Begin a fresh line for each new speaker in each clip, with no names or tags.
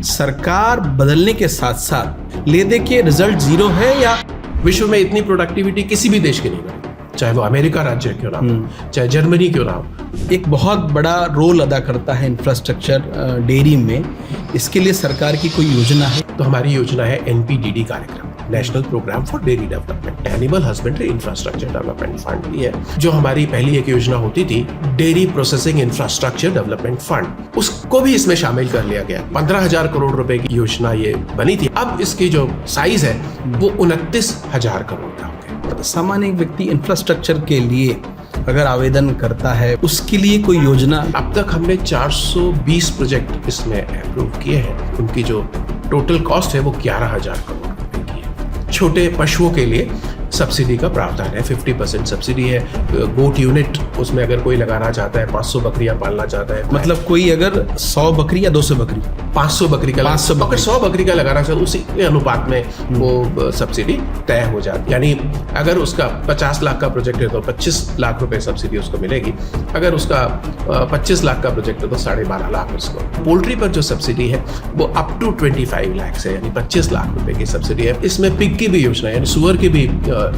सरकार बदलने के साथ साथ ले दे के रिजल्ट जीरो है या
विश्व में इतनी प्रोडक्टिविटी किसी भी देश की नहीं बनी, चाहे वो अमेरिका राज्य क्यों ना हो, चाहे जर्मनी क्यों ना हो।
एक बहुत बड़ा रोल अदा करता है इंफ्रास्ट्रक्चर डेयरी में, इसके लिए सरकार की कोई योजना है?
तो हमारी योजना है NPDD कार्यक्रम, national programme for dairy development, animal husbandry infrastructure development fund. ये जो हमारी पहली एक योजना होती थी dairy processing infrastructure development fund, उसको भी इसमें शामिल कर लिया गया। 15,000 करोड़ रुपए की योजना ये बनी थी। अब इसकी जो साइज है वो 29,000 करोड़ का हो गया।
सामान्य व्यक्ति इंफ्रास्ट्रक्चर के लिए अगर आवेदन करता है उसके लिए कोई योजना?
अब तक हमने 420 प्रोजेक्ट इसमें अप्रूव किए हैं। उनकी जो टोटल कॉस्ट है वो 11,000 करोड़ रुपए की है। छोटे पशुओं के लिए सब्सिडी का प्रावधान है, 50% सब्सिडी है। गोट यूनिट उसमें अगर कोई लगाना चाहता है, 500 बकरियां पालना चाहता है,
मतलब कोई अगर 100 बकरी या 200 बकरी,
500 बकरी का,
500
अगर 100 बकरी का लगाना चाहता है उसी के अनुपात में वो सब्सिडी तय हो जाती है। यानी अगर उसका 50 लाख का प्रोजेक्ट है तो 25 लाख रुपए सब्सिडी उसको मिलेगी। अगर उसका 25 लाख का प्रोजेक्ट है तो 12.5 लाख उसको। पोल्ट्री पर जो सब्सिडी है वो अप टू 25 लाख है, यानी 25 लाख रुपए की सब्सिडी है। इसमें पिग की भी योजना है, यानी सुअर की भी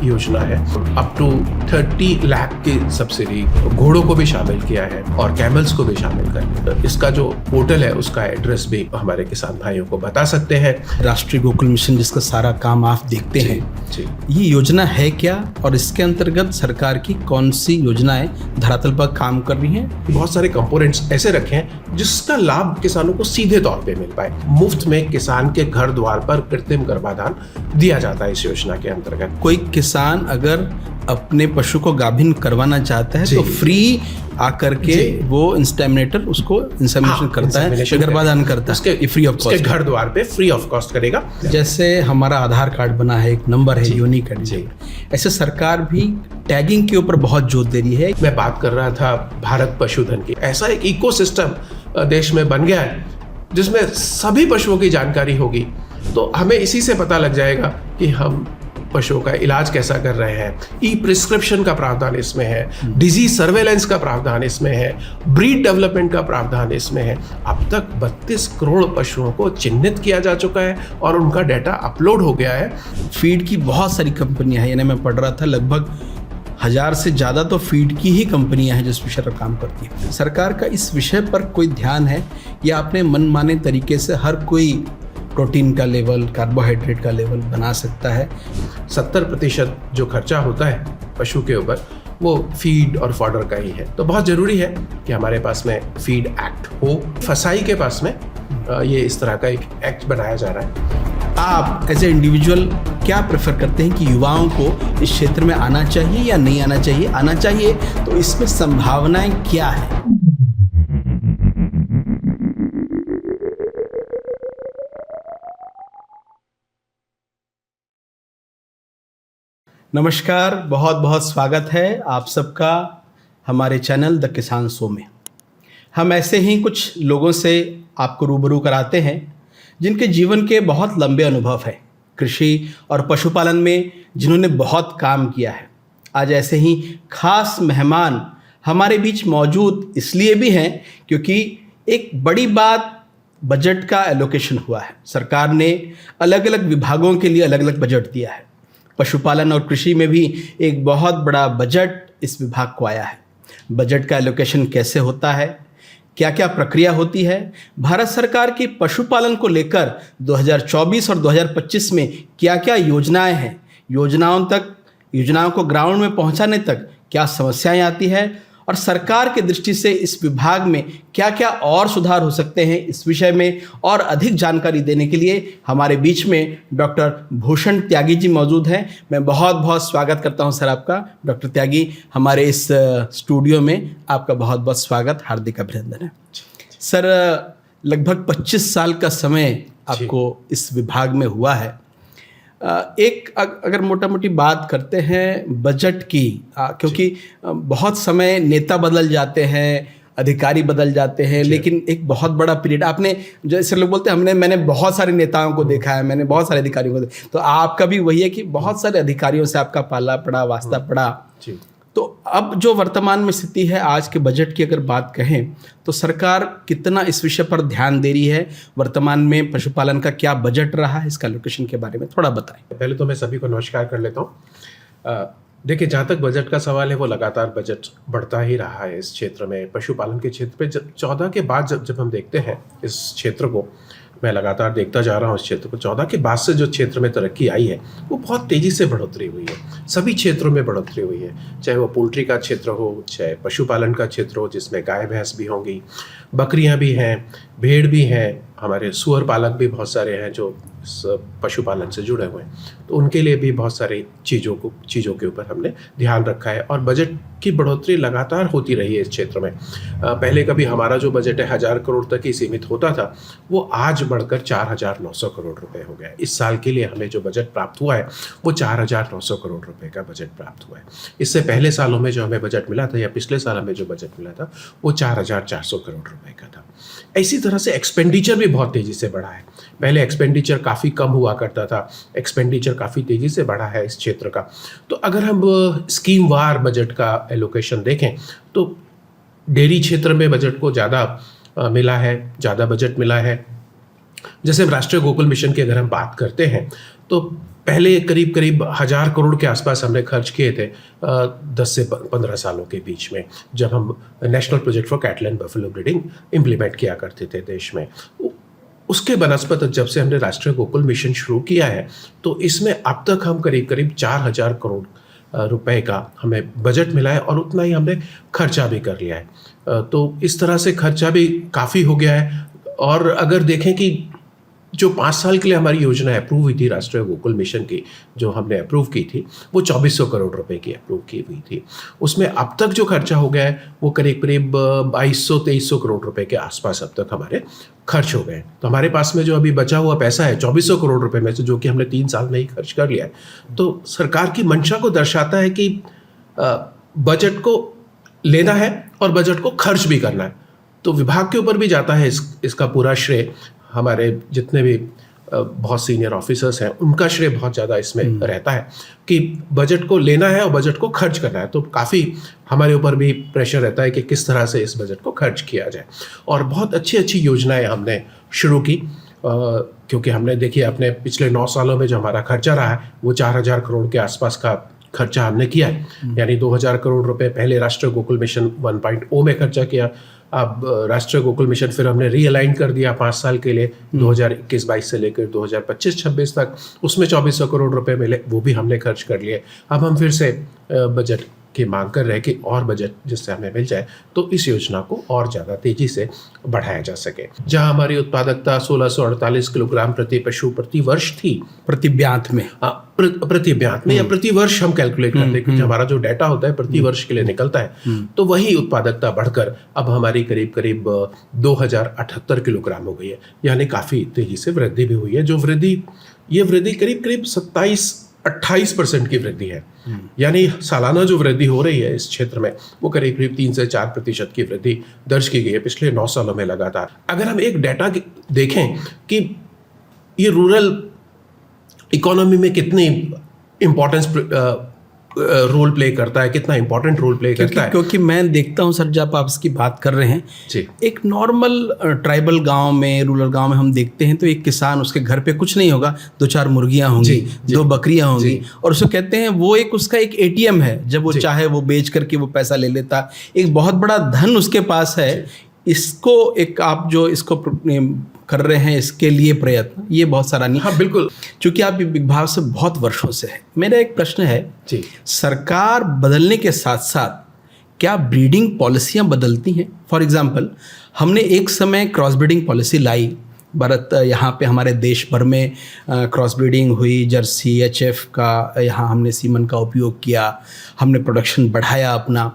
योजना है। अप टू 30 लाख की सब्सिडी घोड़ों को भी शामिल किया है और कैमल्स को भी शामिल कर। इसका जो पोर्टल है उसका एड्रेस भी हमारे किसान भाइयों को बता सकते हैं।
राष्ट्रीय गोकुल मिशन जिसका सारा काम आप देखते हैं
जी।
ये योजना है क्या और इसके अंतर्गत सरकार की कौन सी योजनाएं धरातल पर काम कर रही हैं?
बहुत सारे कंपोनेंट्स ऐसे रखे हैं जिसका लाभ किसानों को सीधे तौर पे मिल पाए। मुफ्त में किसान के घर द्वार पर कृत्रिम गर्भाधान दिया जाता है इस योजना के अंतर्गत।
कोई किसान अगर अपने पशु को गाभिन करवाना चाहता है तो फ्री आकर के वो इंसेमिनेटर उसको इंसेमिनेशन करता है, गर्भाधान करता है, ये फ्री ऑफ कॉस्ट।
उसके घर द्वार पे फ्री ऑफ कॉस्ट करेगा।
जैसे हमारा आधार कार्ड बना है, एक नंबर है यूनिक है, ऐसे सरकार भी टैगिंग के ऊपर बहुत जोर दे रही है।
मैं बात कर रहा था भारत पशुधन की। ऐसा एक इकोसिस्टम देश में बन गया है जिसमें सभी पशुओं की जानकारी होगी, तो हमें इसी से पता लग जाएगा कि हम पशुओं का इलाज कैसा कर रहे हैं। ई प्रिस्क्रिप्शन का प्रावधान इसमें है, डिजीज सर्वेलेंस का प्रावधान इसमें है, ब्रीड डेवलपमेंट का प्रावधान इसमें है। अब तक 32 करोड़ पशुओं को चिन्हित किया जा चुका है और उनका डाटा अपलोड हो गया है।
फीड की बहुत सारी कंपनियां हैं, यानी मैं पढ़ रहा था लगभग 1000 से ज़्यादा तो फीड की ही कंपनियां हैं जो इस विषय पर काम करती हैं। सरकार का इस विषय पर कोई ध्यान है या अपने मनमाने तरीके से हर कोई प्रोटीन का लेवल, कार्बोहाइड्रेट का लेवल बना सकता है?
70% जो खर्चा होता है पशु के ऊपर वो फीड और फॉडर का ही है। तो बहुत ज़रूरी है कि हमारे पास में फीड एक्ट हो। फसाई के पास में ये इस तरह का एक एक्ट बनाया जा रहा है।
आप एज ए इंडिविजुअल क्या प्रेफर करते हैं कि युवाओं को इस क्षेत्र में आना चाहिए या नहीं आना चाहिए? आना चाहिए तो इसमें संभावनाएं क्या है? नमस्कार, बहुत बहुत स्वागत है आप सबका हमारे चैनल द किसान शो में। हम ऐसे ही कुछ लोगों से आपको रूबरू कराते हैं जिनके जीवन के बहुत लंबे अनुभव है कृषि और पशुपालन में, जिन्होंने बहुत काम किया है। आज ऐसे ही खास मेहमान हमारे बीच मौजूद इसलिए भी हैं क्योंकि एक बड़ी बात, बजट का एलोकेशन हुआ है। सरकार ने अलग अलग विभागों के लिए अलग अलग बजट दिया है। पशुपालन और कृषि में भी एक बहुत बड़ा बजट इस विभाग को आया है। बजट का एलोकेशन कैसे होता है, क्या क्या प्रक्रिया होती है, भारत सरकार की पशुपालन को लेकर 2024 और 2025 में क्या क्या योजनाएं हैं, योजनाओं को ग्राउंड में पहुंचाने तक क्या समस्याएं आती है और सरकार की दृष्टि से इस विभाग में क्या क्या और सुधार हो सकते हैं, इस विषय में और अधिक जानकारी देने के लिए हमारे बीच में डॉक्टर भूषण त्यागी जी मौजूद हैं। मैं बहुत बहुत स्वागत करता हूं सर आपका। डॉक्टर त्यागी, हमारे इस स्टूडियो में आपका बहुत बहुत स्वागत, हार्दिक अभिनंदन है। सर, लगभग 25 साल का समय आपको इस विभाग में हुआ है। एक अगर मोटा मोटी बात करते हैं बजट की, क्योंकि बहुत समय नेता बदल जाते हैं, अधिकारी बदल जाते हैं, लेकिन एक बहुत बड़ा पीरियड आपने, जैसे लोग बोलते हैं मैंने बहुत सारे नेताओं को देखा है, मैंने बहुत सारे अधिकारियों को देखा, तो आपका भी वही है कि बहुत सारे अधिकारियों से आपका पाला पड़ा, वास्ता पड़ा। तो अब जो वर्तमान में स्थिति है आज के बजट की अगर बात कहें तो सरकार कितना इस विषय पर ध्यान दे रही है? वर्तमान में पशुपालन का क्या बजट रहा है, इसका एलोकेशन के बारे में थोड़ा बताएं।
पहले तो मैं सभी को नमस्कार कर लेता हूँ। देखिए, जहाँ तक बजट का सवाल है वो लगातार बजट बढ़ता ही रहा है इस क्षेत्र में, पशुपालन के क्षेत्र पे। 14 के बाद जब हम देखते हैं इस क्षेत्र को, मैं लगातार देखता जा रहा हूँ इस क्षेत्र को, 14 के बाद से जो क्षेत्र में तरक्की आई है वो बहुत तेज़ी से बढ़ोतरी हुई है। सभी क्षेत्रों में बढ़ोतरी हुई है, चाहे वो पोल्ट्री का क्षेत्र हो, चाहे पशुपालन का क्षेत्र हो जिसमें गाय भैंस भी होंगी, बकरियां भी हैं, भेड़ भी हैं, हमारे सूअर पालक भी बहुत सारे हैं जो इस पशुपालन से जुड़े हुए हैं। तो उनके लिए भी बहुत सारी चीज़ों के ऊपर हमने ध्यान रखा है और बजट की बढ़ोतरी लगातार होती रही है इस क्षेत्र में। पहले कभी हमारा जो बजट है 1000 करोड़ तक ही सीमित होता था, वो आज बढ़कर 4900 करोड़ रुपए हो गया। इस साल के लिए हमें जो बजट प्राप्त हुआ है वो 4900 करोड़ रुपए का बजट प्राप्त हुआ है। इससे पहले सालों में जो हमें बजट मिला था या पिछले साल हमें जो बजट मिला था वो 4400 करोड़ रुपए का था। इसी तरह से एक्सपेंडिचर भी बहुत तेज़ी से बढ़ा है। पहले एक्सपेंडिचर काफ़ी कम हुआ करता था, एक्सपेंडिचर काफ़ी तेज़ी से बढ़ा है इस क्षेत्र का। तो अगर हम स्कीम वार बजट का एलोकेशन देखें तो डेयरी क्षेत्र में बजट को ज़्यादा मिला है, ज़्यादा बजट मिला है। जैसे राष्ट्रीय गोकुल मिशन की अगर हम बात करते हैं तो पहले करीब 1000 करोड़ के आसपास हमने खर्च किए थे 10 से 15 सालों के बीच में, जब हम national project for cattle and buffalo breeding implement किया करते थे देश में। उसके बनस्पत जब से हमने राष्ट्रीय गोकुल मिशन शुरू किया है तो इसमें अब तक हम करीब 4000 करोड़ रुपए का हमें बजट मिला है और उतना ही हमने खर्चा भी कर लिया है। तो इस तरह से खर्चा भी काफ़ी हो गया है। और अगर देखें कि जो 5 साल के लिए हमारी योजना अप्रूव हुई थी राष्ट्रीय गोकुल मिशन की, जो हमने अप्रूव की थी, वो 2400 करोड़ रुपए की अप्रूव की हुई थी। उसमें अब तक जो खर्चा हो गया है वो करीब 2200-2300 करोड़ रुपए के आसपास अब तक हमारे खर्च हो गए। तो हमारे पास में जो अभी बचा हुआ पैसा है 2400 करोड़ रुपए में से, जो कि हमने 3 साल में ही खर्च कर लिया है, तो सरकार की मंशा को दर्शाता है कि बजट को लेना है और बजट को खर्च भी करना है। तो विभाग के ऊपर भी जाता है इसका पूरा श्रेय। हमारे जितने भी बहुत सीनियर ऑफिसर्स हैं उनका श्रेय बहुत ज़्यादा इसमें रहता है कि बजट को लेना है और बजट को खर्च करना है। तो काफ़ी हमारे ऊपर भी प्रेशर रहता है कि किस तरह से इस बजट को खर्च किया जाए। और बहुत अच्छी योजनाएं हमने शुरू की, क्योंकि हमने देखिए अपने पिछले 9 सालों में जो हमारा खर्चा रहा है वो 4000 करोड़ के आसपास का खर्चा हमने किया है। यानी 2000 करोड़ रुपए पहले राष्ट्रीय गोकुल मिशन 1.0 में खर्चा किया। अब राष्ट्रीय गोकुल मिशन फिर हमने रीअलाइन कर दिया 5 साल के लिए, 2021-22 से लेकर 2025-26 तक। उसमें 2400 करोड़ रुपए मिले, वो भी हमने खर्च कर लिए। अब हम फिर से बजट की मांग कर रहे हैं कि और बजट जिससे हमें मिल जाए तो इस योजना को और ज़्यादा तेज़ी से बढ़ाया जा सके। जहां हमारी उत्पादकता 1648 किलोग्राम प्रति पशु प्रति वर्ष थी,
प्रति ब्यात में,
प्रति ब्यात में या प्रति वर्ष हम कैलकुलेट करते हैं, क्योंकि हमारा जो डाटा होता है प्रति वर्ष के लिए निकलता है। तो वही उत्पादकता बढ़कर अब हमारी करीब 2078 किलोग्राम हो गई है। यानी काफ़ी तेज़ी से वृद्धि भी हुई है। ये वृद्धि करीब 27-28% की वृद्धि है। यानी सालाना जो वृद्धि हो रही है इस क्षेत्र में वो करीब 3 से 4% की वृद्धि दर्ज की गई है पिछले 9 सालों में लगातार। अगर हम एक डाटा देखें कि ये रूरल इकोनॉमी में कितनी इम्पोर्टेंस रोल प्ले करता है, कितना इंपॉर्टेंट रोल प्ले करता है।
क्योंकि मैं देखता हूं सर, जब आप इसकी बात कर रहे हैं
जी,
एक नॉर्मल ट्राइबल गांव में, रूरल गांव में हम देखते हैं तो एक किसान, उसके घर पे कुछ नहीं होगा, 2-4 मुर्गियां होंगी, 2 बकरियां होंगी, और उसको कहते हैं वो उसका एक ATM है, जब वो चाहे वो बेच करके वो पैसा ले लेता। एक बहुत बड़ा धन उसके पास है। इसको एक आप जो इसको कर रहे हैं इसके लिए प्रयत्न, ये बहुत सराहनीय।
हाँ बिल्कुल,
क्योंकि आप विभाग से बहुत वर्षों से है। मेरा एक प्रश्न है
जी,
सरकार बदलने के साथ साथ क्या ब्रीडिंग पॉलिसियां बदलती हैं? फॉर एग्जांपल, हमने एक समय क्रॉस ब्रीडिंग पॉलिसी लाई, भारत यहाँ पे हमारे देश भर में क्रॉस ब्रीडिंग हुई, जर्सी HF का यहाँ हमने सीमन का उपयोग किया, हमने प्रोडक्शन बढ़ाया अपना।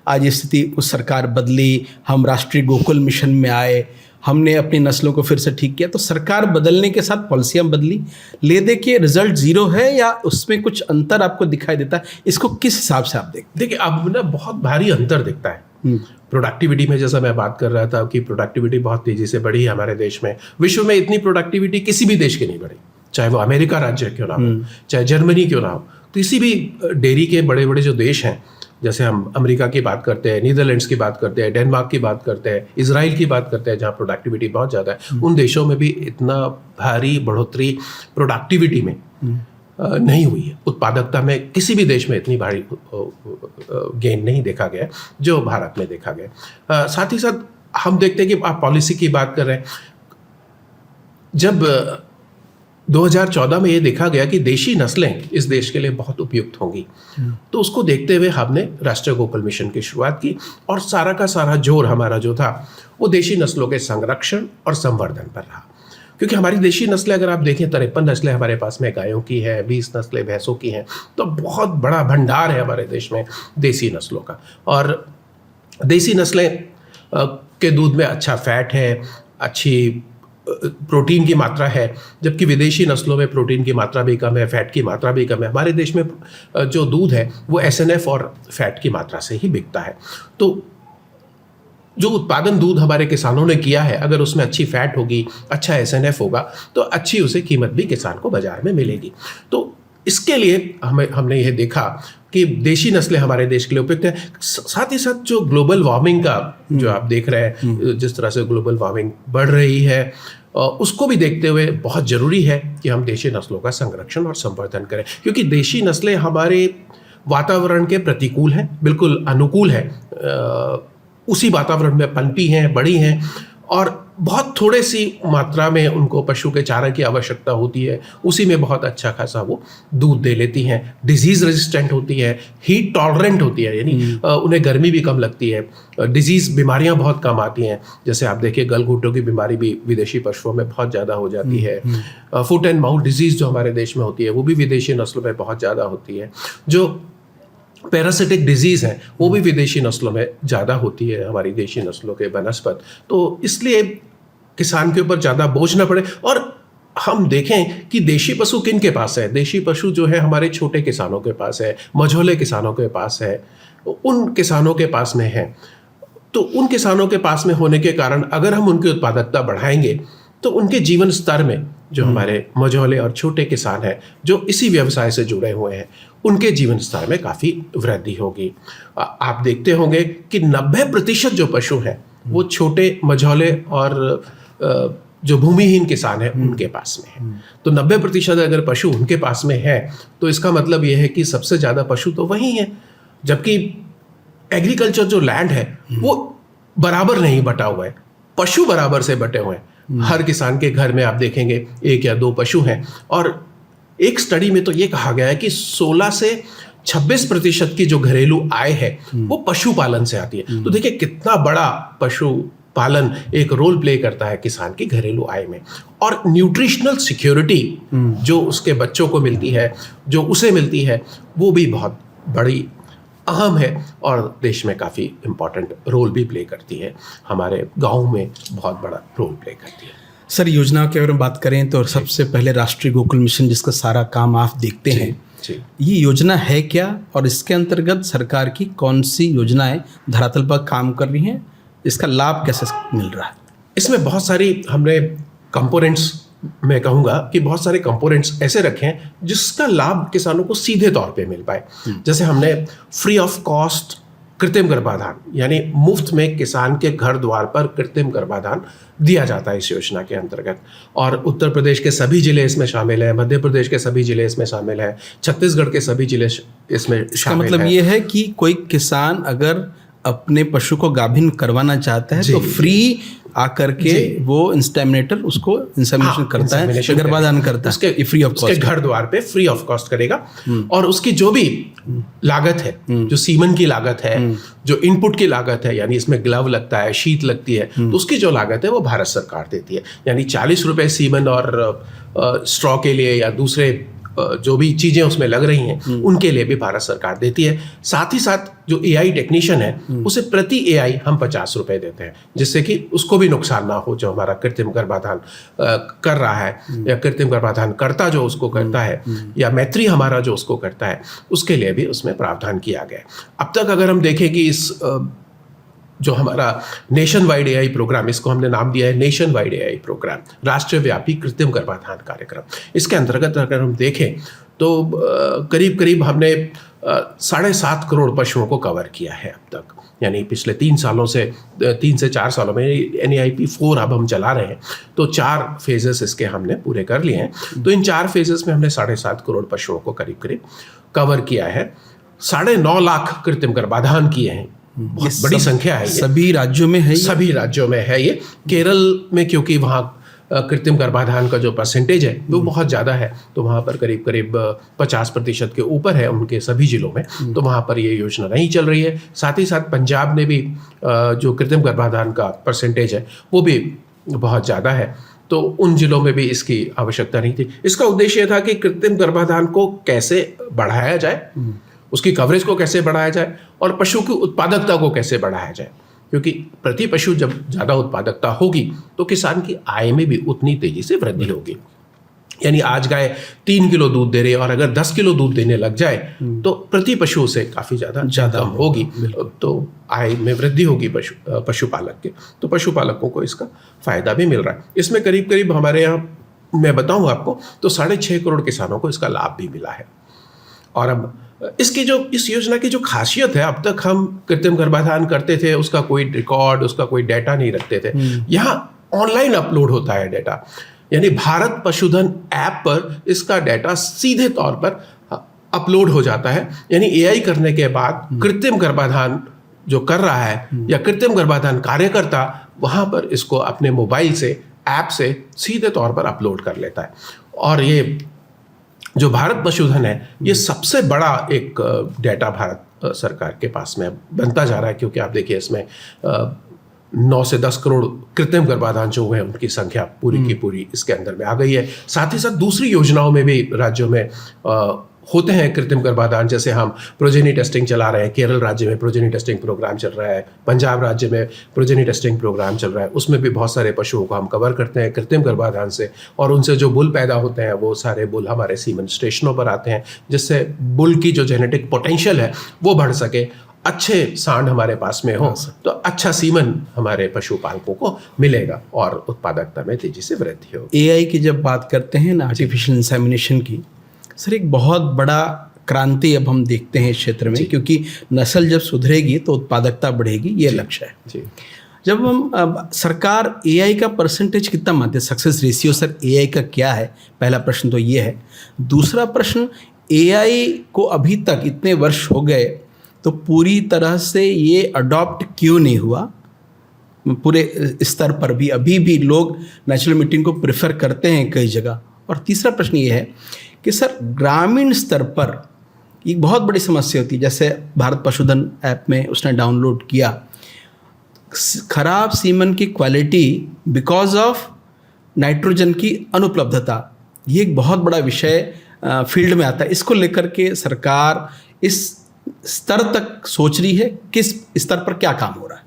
आज स्थिति, उस सरकार बदली, हम राष्ट्रीय गोकुल मिशन में आए, हमने अपनी नस्लों को फिर से ठीक किया। तो सरकार बदलने के साथ पॉलिसियाँ बदली, ले दे के रिजल्ट ज़ीरो है या उसमें कुछ अंतर आपको दिखाई देता है? इसको किस हिसाब से आप देखते?
देखिए अब ना बहुत भारी अंतर दिखता है प्रोडक्टिविटी में। जैसा मैं बात कर रहा था कि प्रोडक्टिविटी बहुत तेज़ी से बढ़ी है हमारे देश में। विश्व में इतनी प्रोडक्टिविटी किसी भी देश की नहीं बढ़ी, चाहे वो अमेरिका राज्य क्यों ना हो, चाहे जर्मनी क्यों ना हो। किसी भी डेयरी के बड़े बड़े जो देश हैं जैसे हम अमेरिका की बात करते हैं, नीदरलैंड्स की बात करते हैं, डेनमार्क की बात करते हैं, इजराइल की बात करते हैं जहाँ प्रोडक्टिविटी बहुत ज़्यादा है, उन देशों में भी इतना भारी बढ़ोतरी प्रोडक्टिविटी में नहीं हुई है। उत्पादकता में किसी भी देश में इतनी भारी गेन नहीं देखा गया जो भारत में देखा गया। साथ ही साथ हम देखते हैं कि आप पॉलिसी की बात कर रहे हैं, जब 2014 में ये देखा गया कि देशी नस्लें इस देश के लिए बहुत उपयुक्त होंगी, तो उसको देखते हुए हमने राष्ट्रीय गोकुल मिशन की शुरुआत की और सारा का सारा जोर हमारा जो था वो देशी नस्लों के संरक्षण और संवर्धन पर रहा। क्योंकि हमारी देशी नस्लें अगर आप देखें 53 नस्लें हमारे पास में गायों की है, 20 नस्लें भैंसों की हैं, तो बहुत बड़ा भंडार है हमारे देश में देसी नस्लों का। और देसी नस्लें के दूध में अच्छा फैट है, अच्छी प्रोटीन की मात्रा है, जबकि विदेशी नस्लों में प्रोटीन की मात्रा भी कम है, फैट की मात्रा भी कम है। हमारे देश में जो दूध है वो SNF और फैट की मात्रा से ही बिकता है। तो जो उत्पादन दूध हमारे किसानों ने किया है, अगर उसमें अच्छी फैट होगी, अच्छा SNF होगा, तो अच्छी उसे कीमत भी किसान को बाजार में मिलेगी। तो इसके लिए हमने यह देखा कि देशी नस्लें हमारे देश के लिए उपयुक्त है। साथ ही साथ जो ग्लोबल वार्मिंग का जो आप देख रहे हैं, जिस तरह से ग्लोबल वार्मिंग बढ़ रही है, उसको भी देखते हुए बहुत ज़रूरी है कि हम देशी नस्लों का संरक्षण और संवर्धन करें, क्योंकि देशी नस्लें हमारे वातावरण के प्रतिकूल हैं, बिल्कुल अनुकूल है, उसी वातावरण में पनपी हैं, बड़ी हैं और बहुत थोड़े सी मात्रा में उनको पशु के चारा की आवश्यकता होती है, उसी में बहुत अच्छा खासा वो दूध दे लेती हैं। डिजीज़ रेजिस्टेंट होती है, हीट टॉलरेंट होती है, यानी उन्हें गर्मी भी कम लगती है, डिजीज़ बीमारियां बहुत कम आती हैं। जैसे आप देखिए गलघोटू की बीमारी भी विदेशी पशुओं में बहुत ज़्यादा हो जाती है। फुट एंड माउथ डिजीज़ जो हमारे देश में होती है वो भी विदेशी नस्लों में बहुत ज़्यादा होती है। जो पैरासिटिक डिजीज़ हैं वो भी विदेशी नस्लों में ज़्यादा होती है हमारी देशी नस्लों के बनस्पत। तो इसलिए किसान के ऊपर ज़्यादा बोझ न पड़े। और हम देखें कि देशी पशु किन के पास है, देशी पशु जो है हमारे छोटे किसानों के पास है, मझोले किसानों के पास है, उन किसानों के पास में है। तो उन किसानों के पास में होने के कारण अगर हम उनकी उत्पादकता बढ़ाएंगे तो उनके जीवन स्तर में, जो हमारे मझोले और छोटे किसान हैं जो इसी व्यवसाय से जुड़े हुए हैं, उनके जीवन स्तर में काफ़ी वृद्धि होगी। आप देखते होंगे कि 90% जो पशु हैं वो छोटे मझोले और जो भूमिहीन किसान हैं उनके पास में है। तो 90% अगर पशु उनके पास में है तो इसका मतलब ये है कि सबसे ज़्यादा पशु तो वही हैं, जबकि एग्रीकल्चर जो लैंड है वो बराबर नहीं बटा हुआ है, पशु बराबर से बटे हुए हैं। हर किसान के घर में आप देखेंगे 1 या 2 पशु हैं। और एक स्टडी में तो ये कहा गया है कि 16 से 26% की जो घरेलू आय है वो पशुपालन से आती है। तो देखिए कितना बड़ा पशुपालन एक रोल प्ले करता है किसान की घरेलू आय में। और न्यूट्रिशनल सिक्योरिटी जो उसके बच्चों को मिलती है, जो उसे मिलती है, वो भी बहुत बड़ी अहम है और देश में काफ़ी इम्पॉर्टेंट रोल भी प्ले करती है, हमारे गाँव में बहुत बड़ा रोल प्ले करती है।
सर, योजना के बारे में बात करें तो सबसे पहले राष्ट्रीय गोकुल मिशन, जिसका सारा काम आप देखते हैं, ये योजना है क्या और इसके अंतर्गत सरकार की कौन सी योजनाएं धरातल पर काम कर रही हैं, इसका लाभ कैसे मिल रहा है?
इसमें बहुत सारी हमने कंपोनेंट्स, मैं कहूँगा कि बहुत सारे कंपोनेंट्स ऐसे रखे हैं जिसका लाभ किसानों को सीधे तौर पे मिल पाए। जैसे हमने फ्री ऑफ कॉस्ट कृत्रिम गर्भाधान, यानी मुफ्त में किसान के घर द्वार पर कृत्रिम गर्भाधान दिया जाता है इस योजना के अंतर्गत। और उत्तर प्रदेश के सभी जिले इसमें शामिल हैं, मध्य प्रदेश के सभी जिले इसमें शामिल हैं, छत्तीसगढ़ के सभी जिले इसमें शामिल हैं।
मतलब ये है कि कोई किसान अगर अपने पशु को गाभिन करवाना चाहता है तो फ्री आकर के वो इंसेमिनेटर उसको इंसेमिनेशन करता है, गर्भाधान करता है,
उसके
फ्री ऑफ कॉस्ट,
उसके घर द्वार पे फ्री ऑफ कॉस्ट करेगा। और उसकी जो भी लागत है, जो सीमन की लागत है, जो इनपुट की लागत है, यानी इसमें ग्लव लगता है, शीट लगती है, तो उसकी जो लागत है वो भारत सरकार देती है। यानी 40 रुपए सीमन और स्ट्रॉ के लिए या दूसरे जो भी चीज़ें उसमें लग रही हैं उनके लिए भी भारत सरकार देती है। साथ ही साथ जो AI टेक्नीशियन है उसे प्रति AI हम 50 रुपए देते हैं, जिससे कि उसको भी नुकसान ना हो जो हमारा कृत्रिम गर्भाधान कर रहा है, या कृत्रिम गर्भाधान करता जो उसको करता है, या मैत्री हमारा जो उसको करता है, उसके लिए भी उसमें प्रावधान किया गया है। अब तक अगर हम देखें कि इस जो हमारा नेशन वाइड AI प्रोग्राम, इसको हमने नाम दिया है नेशन वाइड AI प्रोग्राम, राष्ट्रीय व्यापी कृत्रिम गर्भाधान कार्यक्रम। इसके अंतर्गत अगर हम देखें तो करीब करीब हमने 7.5 करोड़ पशुओं को कवर किया है अब तक। यानी पिछले 3 से 4 सालों में NEIP 4 अब हम चला रहे हैं, तो 4 फेजेस इसके हमने पूरे कर लिए हैं। तो इन 4 फेजेस में हमने 7.5 करोड़ पशुओं को करीब करीब कवर किया है। 9.5 लाख कृत्रिम गर्भाधान किए हैं। बहुत बड़ी संख्या है ये।
सभी राज्यों में है ये?
सभी राज्यों में है ये। केरल में क्योंकि वहाँ कृत्रिम गर्भाधान का जो परसेंटेज है वो बहुत ज़्यादा है, तो वहाँ पर करीब करीब 50% के ऊपर है उनके सभी जिलों में, तो वहाँ पर ये योजना नहीं चल रही है। साथ ही साथ पंजाब में भी जो कृत्रिम गर्भाधान का परसेंटेज है वो भी बहुत ज़्यादा है, तो उन जिलों में भी इसकी आवश्यकता नहीं थी। इसका उद्देश्य था कि कृत्रिम गर्भाधान को कैसे बढ़ाया जाए, उसकी कवरेज को कैसे बढ़ाया जाए और पशु की उत्पादकता को कैसे बढ़ाया जाए, क्योंकि प्रति पशु जब ज़्यादा उत्पादकता होगी तो किसान की आय में भी उतनी तेजी से वृद्धि होगी। यानी आज गाय 3 किलो दूध दे रही है और अगर 10 किलो दूध देने लग जाए तो प्रति पशु से काफ़ी ज़्यादा कम होगी, तो आय में वृद्धि होगी पशुपालक के, तो पशुपालकों को इसका फ़ायदा भी मिल रहा है। इसमें करीब करीब हमारे यहाँ मैं बताऊँ आपको तो 6.5 करोड़ किसानों को इसका लाभ भी मिला है। और अब इस योजना की जो खासियत है, अब तक हम कृत्रिम गर्भाधान करते थे, उसका कोई रिकॉर्ड, उसका कोई डाटा नहीं रखते थे। यहाँ ऑनलाइन अपलोड होता है डाटा, यानी भारत पशुधन ऐप पर इसका डाटा सीधे तौर पर अपलोड हो जाता है। यानी AI करने के बाद कृत्रिम गर्भाधान जो कर रहा है या कृत्रिम गर्भाधान कार्यकर्ता वहाँ पर इसको अपने मोबाइल से, ऐप से सीधे तौर पर अपलोड कर लेता है। और ये जो भारत पशुधन है ये सबसे बड़ा एक डाटा भारत सरकार के पास में बनता जा रहा है, क्योंकि आप देखिए इसमें 9 से 10 करोड़ कृत्रिम गर्भाधान जो हुए हैं उनकी संख्या पूरी की पूरी इसके अंदर में आ गई है। साथ ही साथ दूसरी योजनाओं में भी राज्यों में होते हैं कृत्रिम गर्भाधान, जैसे हम प्रोजेनी टेस्टिंग चला रहे हैं। केरल राज्य में प्रोजेनी टेस्टिंग प्रोग्राम चल रहा है, पंजाब राज्य में प्रोजेनी टेस्टिंग प्रोग्राम चल रहा है, उसमें भी बहुत सारे पशुओं को हम कवर करते हैं कृत्रिम गर्भाधान से, और उनसे जो बुल पैदा होते हैं वो सारे बुल हमारे सीमन स्टेशनों पर आते हैं, जिससे बुल की जो जेनेटिक पोटेंशियल है वो बढ़ सके, अच्छे सांड हमारे पास में हो तो अच्छा सीमन हमारे पशुपालकों को मिलेगा और उत्पादकता में तेजी से वृद्धि होगी।
AI की जब बात करते हैं ना, आर्टिफिशियल इंसेमिनेशन की, सर एक बहुत बड़ा क्रांति अब हम देखते हैं इस क्षेत्र में, क्योंकि नस्ल जब सुधरेगी तो उत्पादकता बढ़ेगी, ये लक्ष्य है जी। जब हम सरकार AI का परसेंटेज कितना मानते हैं, सक्सेस रेशियो सर AI का क्या है, पहला प्रश्न तो ये है। दूसरा प्रश्न, AI को अभी तक इतने वर्ष हो गए तो पूरी तरह से ये अडॉप्ट क्यों नहीं हुआ पूरे स्तर पर भी? अभी भी लोग नेचुरल मीटिंग को प्रेफर करते हैं कई जगह। और तीसरा प्रश्न ये है कि सर ग्रामीण स्तर पर एक बहुत बड़ी समस्या होती है, जैसे भारत पशुधन ऐप में उसने डाउनलोड किया, खराब सीमन की क्वालिटी बिकॉज ऑफ नाइट्रोजन की अनुपलब्धता, ये एक बहुत बड़ा विषय फील्ड में आता है। इसको लेकर के सरकार इस स्तर तक सोच रही है, किस स्तर पर क्या काम हो रहा है?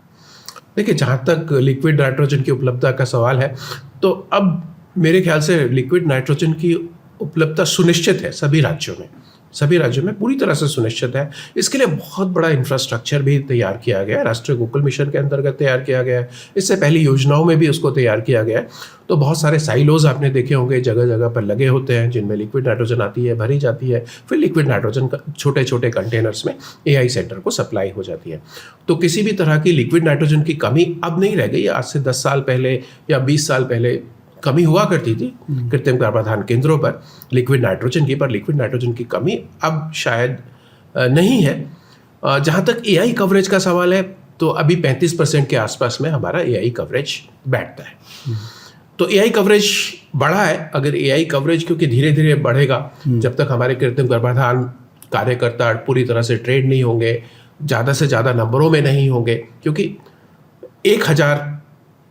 देखिए, जहाँ तक लिक्विड नाइट्रोजन की उपलब्धता का सवाल है, तो अब मेरे ख्याल से लिक्विड नाइट्रोजन की उपलब्धता सुनिश्चित है सभी राज्यों में पूरी तरह से सुनिश्चित है। इसके लिए बहुत बड़ा इंफ्रास्ट्रक्चर भी तैयार किया गया है, राष्ट्रीय गोकुल मिशन के अंतर्गत तैयार किया गया है, इससे पहली योजनाओं में भी उसको तैयार किया गया है। तो बहुत सारे साइलोज आपने देखे होंगे जगह जगह पर लगे होते हैं, जिनमें लिक्विड नाइट्रोजन आती है, भरी जाती है, फिर लिक्विड नाइट्रोजन छोटे छोटे कंटेनर्स में AI सेंटर को सप्लाई हो जाती है। तो किसी भी तरह की लिक्विड नाइट्रोजन की कमी अब नहीं रह गई। आज से 10 साल पहले या 20 साल पहले कमी हुआ करती थी कृत्रिम गर्भाधान केंद्रों पर लिक्विड नाइट्रोजन की, पर लिक्विड नाइट्रोजन की कमी अब शायद नहीं है। जहाँ तक AI कवरेज का सवाल है, तो अभी 35% के आसपास में हमारा AI कवरेज बैठता है। तो AI कवरेज बढ़ा है। अगर AI कवरेज क्योंकि धीरे धीरे बढ़ेगा, जब तक हमारे कृत्रिम गर्भाधान कार्यकर्ता पूरी तरह से ट्रेड नहीं होंगे, ज़्यादा से ज़्यादा नंबरों में नहीं होंगे, क्योंकि 1000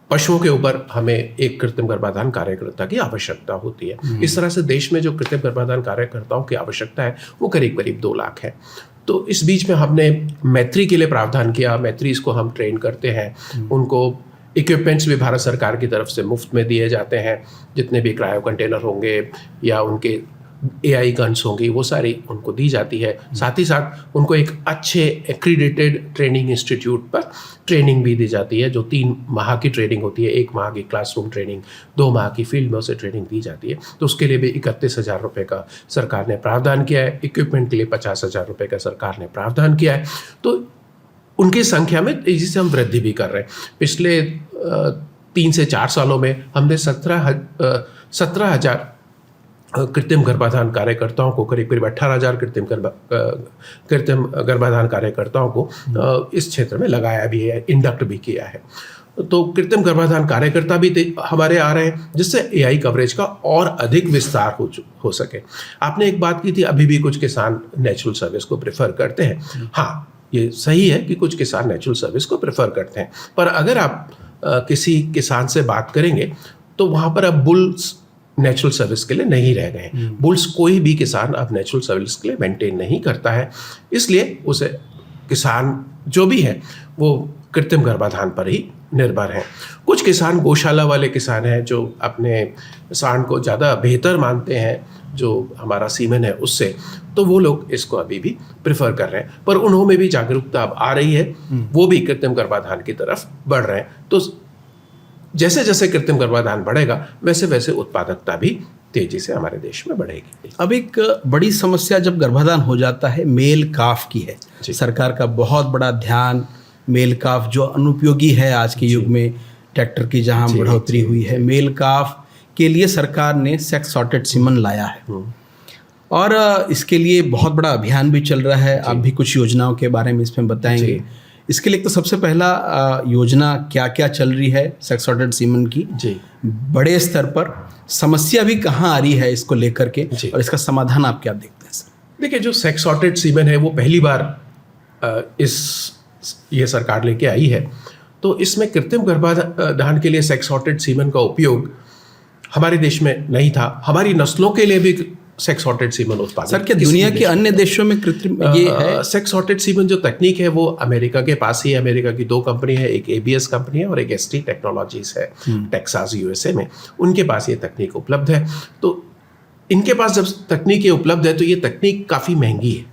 पशुओं के ऊपर हमें एक कृत्रिम गर्भाधान कार्यकर्ता की आवश्यकता होती है। इस तरह से देश में जो कृत्रिम गर्भाधान कार्यकर्ताओं की आवश्यकता है वो करीब करीब 2 लाख है। तो इस बीच में हमने मैत्री के लिए प्रावधान किया। मैत्रीज को हम ट्रेन करते हैं, उनको इक्विपमेंट्स भी भारत सरकार की तरफ से मुफ्त में दिए जाते हैं। जितने भी क्रायो कंटेनर होंगे या उनके AI गन्स होंगी वो सारी उनको दी जाती है। साथ ही साथ उनको एक अच्छे एक्रीडेटेड ट्रेनिंग इंस्टीट्यूट पर ट्रेनिंग भी दी जाती है, जो 3 माह की ट्रेनिंग होती है। 1 माह की क्लासरूम ट्रेनिंग, 2 माह की फील्ड में उसे ट्रेनिंग दी जाती है। तो उसके लिए भी 31,000 रुपये का सरकार ने प्रावधान किया है। इक्विपमेंट के लिए 50,000 रुपये का सरकार ने प्रावधान किया है। तो उनकी संख्या में तेजी से हम वृद्धि भी कर रहे हैं। पिछले 3 से 4 सालों में हमने 17,000 कृत्रिम गर्भाधान कार्यकर्ताओं को, करीब करीब 18,000 कृत्रिम गर्भाधान कार्यकर्ताओं को इस क्षेत्र में लगाया भी है, इंडक्ट भी किया है। तो कृत्रिम गर्भाधान कार्यकर्ता भी हमारे आ रहे हैं, जिससे AI कवरेज का और अधिक विस्तार हो सके। आपने एक बात की थी, अभी भी कुछ किसान नेचुरल सर्विस को प्रेफर करते हैं। हाँ, ये सही है कि कुछ किसान नेचुरल सर्विस को प्रेफर करते हैं, पर अगर आप किसी किसान से बात करेंगे तो वहाँ पर अब बुल्स नेचुरल सर्विस के लिए नहीं रह गए। बुल्स कोई भी किसान अब नेचुरल सर्विस के लिए मेंटेन नहीं करता है, इसलिए उसे किसान जो भी है वो कृत्रिम गर्भाधान पर ही निर्भर हैं। कुछ किसान गौशाला वाले किसान हैं जो अपने सांड को ज़्यादा बेहतर मानते हैं जो हमारा सीमेन है उससे, तो वो लोग इसको अभी भी प्रेफर कर रहे हैं, पर उन्होंने भी जागरूकता अब आ रही है, वो भी कृत्रिम गर्भाधान की तरफ बढ़ रहे हैं। तो जैसे जैसे कृत्रिम गर्भाधान बढ़ेगा वैसे वैसे उत्पादकता भी तेजी से हमारे देश में बढ़ेगी।
अब एक बड़ी समस्या जब गर्भाधान हो जाता है मेल काफ की है। सरकार का बहुत बड़ा ध्यान मेल काफ जो अनुपयोगी है आज के युग में, ट्रैक्टर की जहां बढ़ोतरी हुई है, मेल काफ के लिए सरकार ने सेक्स सॉर्टेड सीमन लाया है और इसके लिए बहुत बड़ा अभियान भी चल रहा है। आप भी कुछ योजनाओं के बारे में इसमें बताएंगे। इसके लिए तो सबसे पहला योजना क्या क्या चल रही है सेक्स सॉर्टेड सीमन की
जी,
बड़े स्तर पर समस्या भी कहाँ आ रही है इसको लेकर के, और इसका समाधान आप क्या देखते हैं?
देखिए, जो सेक्स सॉर्टेड सीमन है वो पहली बार ये सरकार लेके आई है। तो इसमें कृत्रिम गर्भाधान के लिए सेक्स सॉर्टेड सीमन का उपयोग हमारे देश में नहीं था। हमारी नस्लों के लिए भी सेक्स सॉर्टेड सीमन उत्पादन
सर क्या दुनिया के अन्य देशों में कृत्रिम ये है?
सेक्स सॉर्टेड सीमन जो तकनीक है वो अमेरिका के पास ही है। अमेरिका की 2 कंपनी है, एक ABS कंपनी है और एक ST टेक्नोलॉजीज है टेक्सास USA में। उनके पास ये तकनीक उपलब्ध है। तो इनके पास जब तकनीक ये उपलब्ध है तो ये तकनीक काफ़ी महंगी है।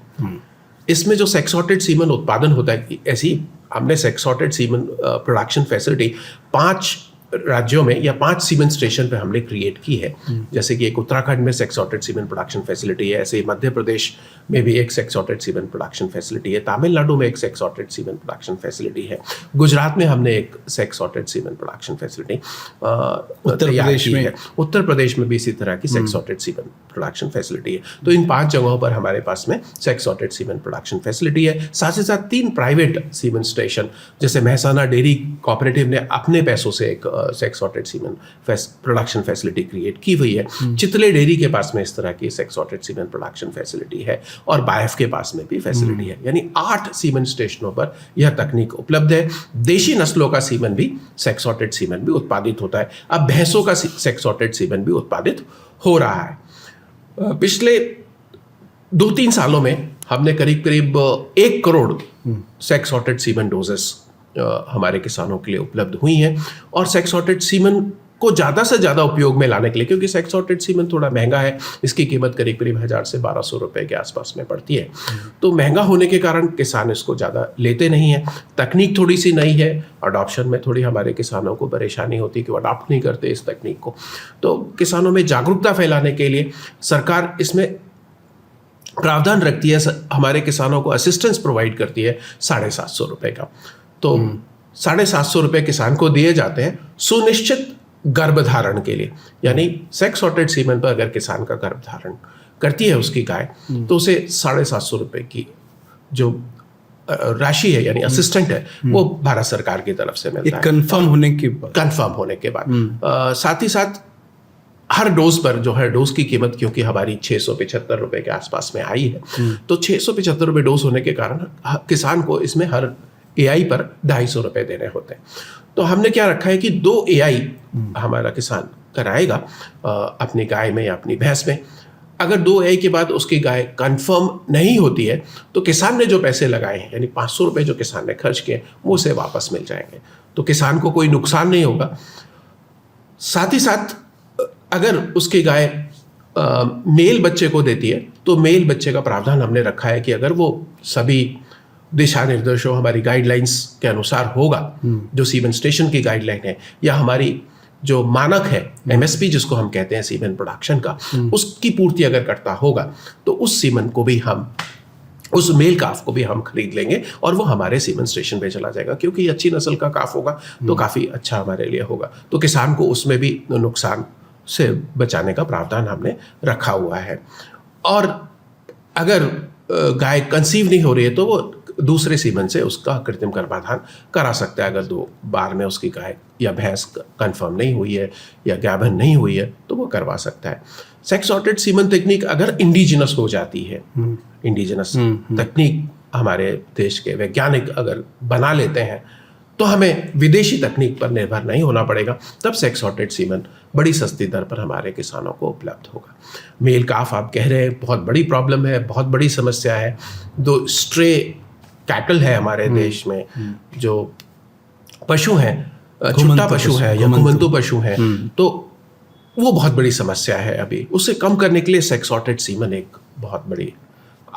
इसमें जो सेक्स सॉर्टेड सीमन उत्पादन होता है, ऐसी हमने sex sorted semen production facility 5 राज्यों में या 5 सीमन स्टेशन पे हमने क्रिएट की है। जैसे कि एक उत्तराखंड में sex sorted semen production facility है, ऐसे ही मध्य प्रदेश में भी एक sex sorted semen production facility है, तमिलनाडु में एक sex sorted semen production facility है, गुजरात में हमने एक sex sorted semen production facility Uttar Pradesh में भी इसी तरह की sex sorted semen production facility है। तो इन 5 जगहों पर हमारे पास में sex sorted semen production facility है। साथ ही साथ 3 प्राइवेट सीमन स्टेशन, जैसे महसाना डेयरी कोऑपरेटिव ने अपने पैसों से एक sex sorted semen production facility create की हुई है। चितले डेयरी के पास में इस तरह की sex sorted semen production facility है और बायफ के पास में भी फैसिलिटी है। यानी 8 सीमन स्टेशनों पर यह तकनीक उपलब्ध है। देशी नस्लों का सीमन भी सेक्स सॉर्टेड सीमन भी उत्पादित होता है। अब भैंसों का सेक्स सॉर्टेड सीमन भी उत्पादित हो रहा है। पिछले 2-3 सालों में हमने करीब करीब 1 crore sex sorted semen doses हमारे किसानों के लिए उपलब्ध हुई हैं। और सेक्स सॉर्टेड सीमन को ज़्यादा से ज़्यादा उपयोग में लाने के लिए, क्योंकि सेक्स सॉर्टेड सीमन थोड़ा महंगा है, इसकी कीमत करीब करीब 1000 से 1200 रुपये के आसपास में पड़ती है। तो महंगा होने के कारण किसान इसको ज़्यादा लेते नहीं हैं। तकनीक थोड़ी सी नई है, अडॉप्शन में थोड़ी हमारे किसानों को परेशानी होती है कि वो अडॉप्ट नहीं करते इस तकनीक को। तो किसानों में जागरूकता फैलाने के लिए सरकार इसमें प्रावधान रखती है, हमारे किसानों को असिस्टेंस प्रोवाइड करती है 750 रुपये का। तो 750 रुपये किसान को दिए जाते हैं सुनिश्चित गर्भधारण के लिए। यानी सेक्स सॉर्टेड सीमन पर अगर किसान का गर्भधारण करती है उसकी गाय, तो उसे 750 रुपये की जो राशि है यानी असिस्टेंट है वो भारत सरकार की तरफ से मिलता है
कंफर्म होने के बाद।
साथ ही साथ हर डोज पर जो है, डोज की कीमत क्योंकि हमारी 675 रुपये के आसपास में आई है, तो 675 रुपये डोज होने के कारण किसान को इसमें हर AI पर 250 रुपये देने होते हैं। तो हमने क्या रखा है कि 2 AI हमारा किसान कराएगा अपनी गाय में या अपनी भैंस में। अगर 2 AI के बाद उसकी गाय कंफर्म नहीं होती है तो किसान ने जो पैसे लगाए हैं, यानी 500 रुपये जो किसान ने खर्च किए, वो उसे वापस मिल जाएंगे। तो किसान को कोई नुकसान नहीं होगा। साथ ही साथ अगर उसकी गाय मेल बच्चे को देती है तो मेल बच्चे का प्रावधान हमने रखा है कि अगर वो सभी दिशा निर्देशों हमारी गाइडलाइंस के अनुसार होगा, जो सीमेन स्टेशन की गाइडलाइन है या हमारी जो मानक है एमएसपी जिसको हम कहते हैं सीमेन प्रोडक्शन का, उसकी पूर्ति अगर करता होगा तो उस सीमेन को भी हम, उस मेल काफ को भी हम खरीद लेंगे और वो हमारे सीमेन स्टेशन पे चला जाएगा, क्योंकि अच्छी नस्ल का काफ होगा तो काफ़ी अच्छा हमारे लिए होगा। तो किसान को उसमें भी नुकसान से बचाने का प्रावधान हमने रखा हुआ है। और अगर गाय कंसीव नहीं हो रही है तो वो दूसरे सीमेन से उसका कृत्रिम गर्भाधान करा सकता है। अगर 2 बार में उसकी गाय या भैंस कंफर्म नहीं हुई है या गाभन नहीं हुई है तो वो करवा सकता है। सेक्स सॉर्टेड सीमेन तकनीक अगर इंडिजिनस हो जाती है, इंडिजिनस तकनीक हमारे देश के वैज्ञानिक अगर बना लेते हैं तो हमें विदेशी तकनीक पर निर्भर नहीं होना पड़ेगा। तब सेक्स सॉर्टेड सीमेन बड़ी सस्ती दर पर हमारे किसानों को उपलब्ध होगा। मेल काफ आप कह रहे हैं बहुत बड़ी प्रॉब्लम है, बहुत बड़ी समस्या है। 2 स्ट्रे कैटल है हमारे देश में, जो पशु हैं, छुट्टा पशु है या घुमंतु पशु है, तो वो बहुत बड़ी समस्या है। अभी उसे कम करने के लिए सेक्स सॉर्टेड सीमेन एक बहुत बड़ी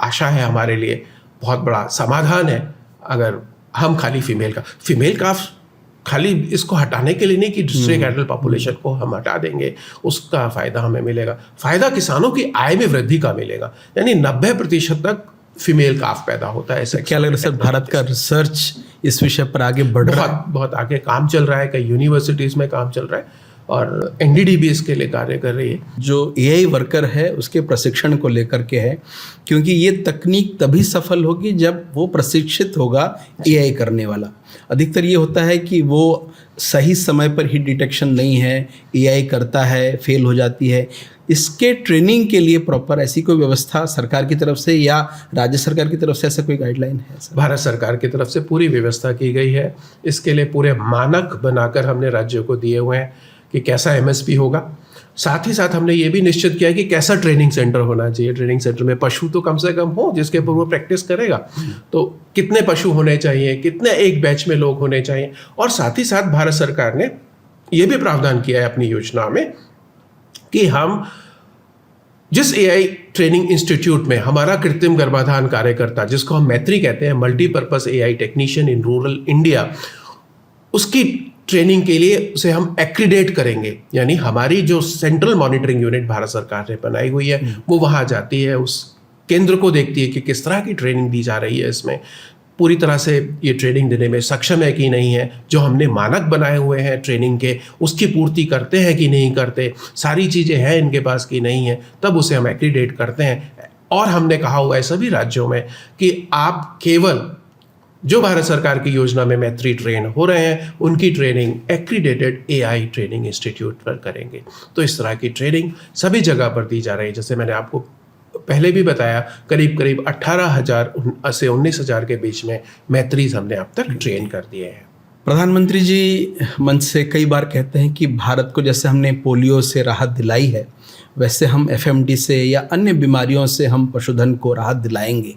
आशा है हमारे लिए, बहुत बड़ा समाधान है। अगर हम खाली फीमेल काफ खाली इसको हटाने के लिए नहीं कि दूसरे कैटल पॉपुलेशन को हम हटा देंगे, उसका फायदा हमें मिलेगा। फायदा किसानों की आय में वृद्धि का मिलेगा, यानी 90% तक फीमेल काफ पैदा होता है।
क्या लग रहा है सर, भारत का रिसर्च इस विषय पर आगे बढ़ रहा है?
बहुत आगे काम चल रहा है, कई यूनिवर्सिटीज़ में काम चल रहा है और एनडीडी भी इसके लिए कार्य कर रही है।
जो एआई वर्कर है उसके प्रशिक्षण को लेकर के है, क्योंकि ये तकनीक तभी सफल होगी जब वो प्रशिक्षित होगा एआई करने वाला। अधिकतर ये होता है कि वो सही समय पर ही डिटेक्शन नहीं है, एआई करता है, फेल हो जाती है। इसके ट्रेनिंग के लिए प्रॉपर ऐसी कोई व्यवस्था सरकार की तरफ से या राज्य सरकार की तरफ से ऐसा कोई गाइडलाइन है सर?
भारत सरकार की तरफ से पूरी व्यवस्था की गई है। इसके लिए पूरे मानक बनाकर हमने राज्यों को दिए हुए हैं कि कैसा एमएसपी होगा। साथ ही साथ हमने ये भी निश्चित किया है कि कैसा ट्रेनिंग सेंटर होना चाहिए। ट्रेनिंग सेंटर में पशु तो कम से कम हो जिसके ऊपर वो प्रैक्टिस करेगा, तो कितने पशु होने चाहिए, कितने एक बैच में लोग होने चाहिए। और साथ ही साथ भारत सरकार ने ये भी प्रावधान किया है अपनी योजना में कि हम जिस एआई ट्रेनिंग इंस्टीट्यूट में हमारा कृत्रिम गर्भाधान कार्यकर्ता, जिसको हम मैत्री कहते हैं, multipurpose AI technician in rural India, उसकी ट्रेनिंग के लिए उसे हम एक्रीडेट करेंगे। यानी हमारी जो सेंट्रल मॉनिटरिंग यूनिट भारत सरकार ने बनाई हुई है वो वहाँ जाती है, उस केंद्र को देखती है कि किस तरह की ट्रेनिंग दी जा रही है, इसमें पूरी तरह से ये ट्रेनिंग देने में सक्षम है कि नहीं है, जो हमने मानक बनाए हुए हैं ट्रेनिंग के उसकी पूर्ति करते हैं कि नहीं करते, सारी चीज़ें हैं इनके पास कि नहीं है, तब उसे हम एक्रीडेट करते हैं। और हमने कहा हुआ है सभी राज्यों में कि आप केवल जो भारत सरकार की योजना में मैत्री ट्रेन हो रहे हैं उनकी training accredited AI training institute पर करेंगे। तो इस तरह की ट्रेनिंग सभी जगह पर दी जा रही है। जैसे मैंने आपको पहले भी बताया, करीब 18,000 से 19,000 के बीच में मैत्रीज हमने अब तक ट्रेन कर दिए हैं।
प्रधानमंत्री जी मंच से कई बार कहते हैं कि भारत को जैसे हमने पोलियो से राहत दिलाई है, वैसे हम एफएमडी से या अन्य बीमारियों से हम पशुधन को राहत दिलाएंगे।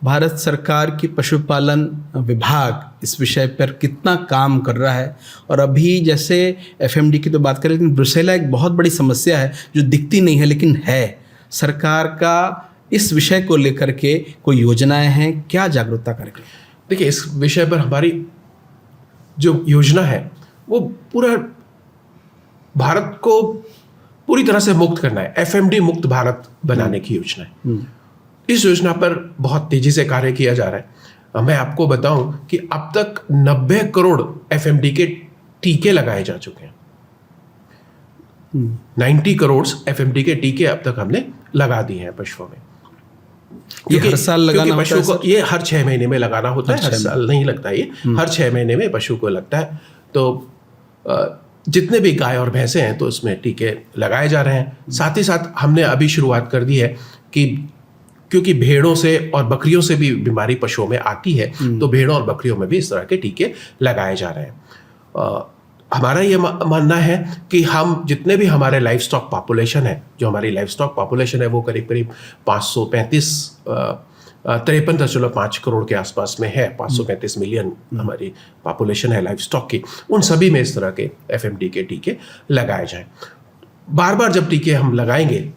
भारत सरकार की पशुपालन विभाग इस विषय पर कितना काम कर रहा है? और अभी जैसे एफएमडी की तो बात करें, लेकिन ब्रुसेला एक बहुत बड़ी समस्या है जो दिखती नहीं है लेकिन है। सरकार का इस विषय को लेकर के कोई योजनाएं हैं, क्या जागरूकता कार्यक्रम?
देखिए, इस विषय पर हमारी जो योजना है वो पूरा भारत को पूरी तरह से मुक्त करना है, एफएमडी मुक्त भारत बनाने की योजना है। इस योजना पर बहुत तेजी से कार्य किया जा रहा है। मैं आपको बताऊं कि अब तक 90 करोड़ एफएमडी के टीके लगाए जा चुके हैं। 90 करोड़ एफएमडी के टीके अब तक हमने लगा दिए हैं पशुओं में।
ये हर साल लगाना
पशु को ये हर 6 महीने में लगाना होता है, हर साल नहीं लगता, ये हर 6 महीने में पशु को लगता है। तो जितने भी गाय और भैंसे हैं तो उसमें टीके लगाए जा रहे हैं। साथ ही साथ हमने अभी शुरुआत कर दी है कि क्योंकि भेड़ों से और बकरियों से भी बीमारी पशुओं में आती है, तो भेड़ों और बकरियों में भी इस तरह के टीके लगाए जा रहे हैं। हमारा ये मानना है कि हम जितने भी हमारे लाइफ स्टॉक पॉपुलेशन है, जो हमारी लाइफ स्टॉक पॉपुलेशन है वो करीब 53.5 करोड़ के आसपास में है। 535 मिलियन हमारी पॉपुलेशन है लाइफ स्टॉक की। उन सभी में इस तरह के एफएमडी के टीके लगाए जाएं। बार बार जब टीके हम लगाएंगे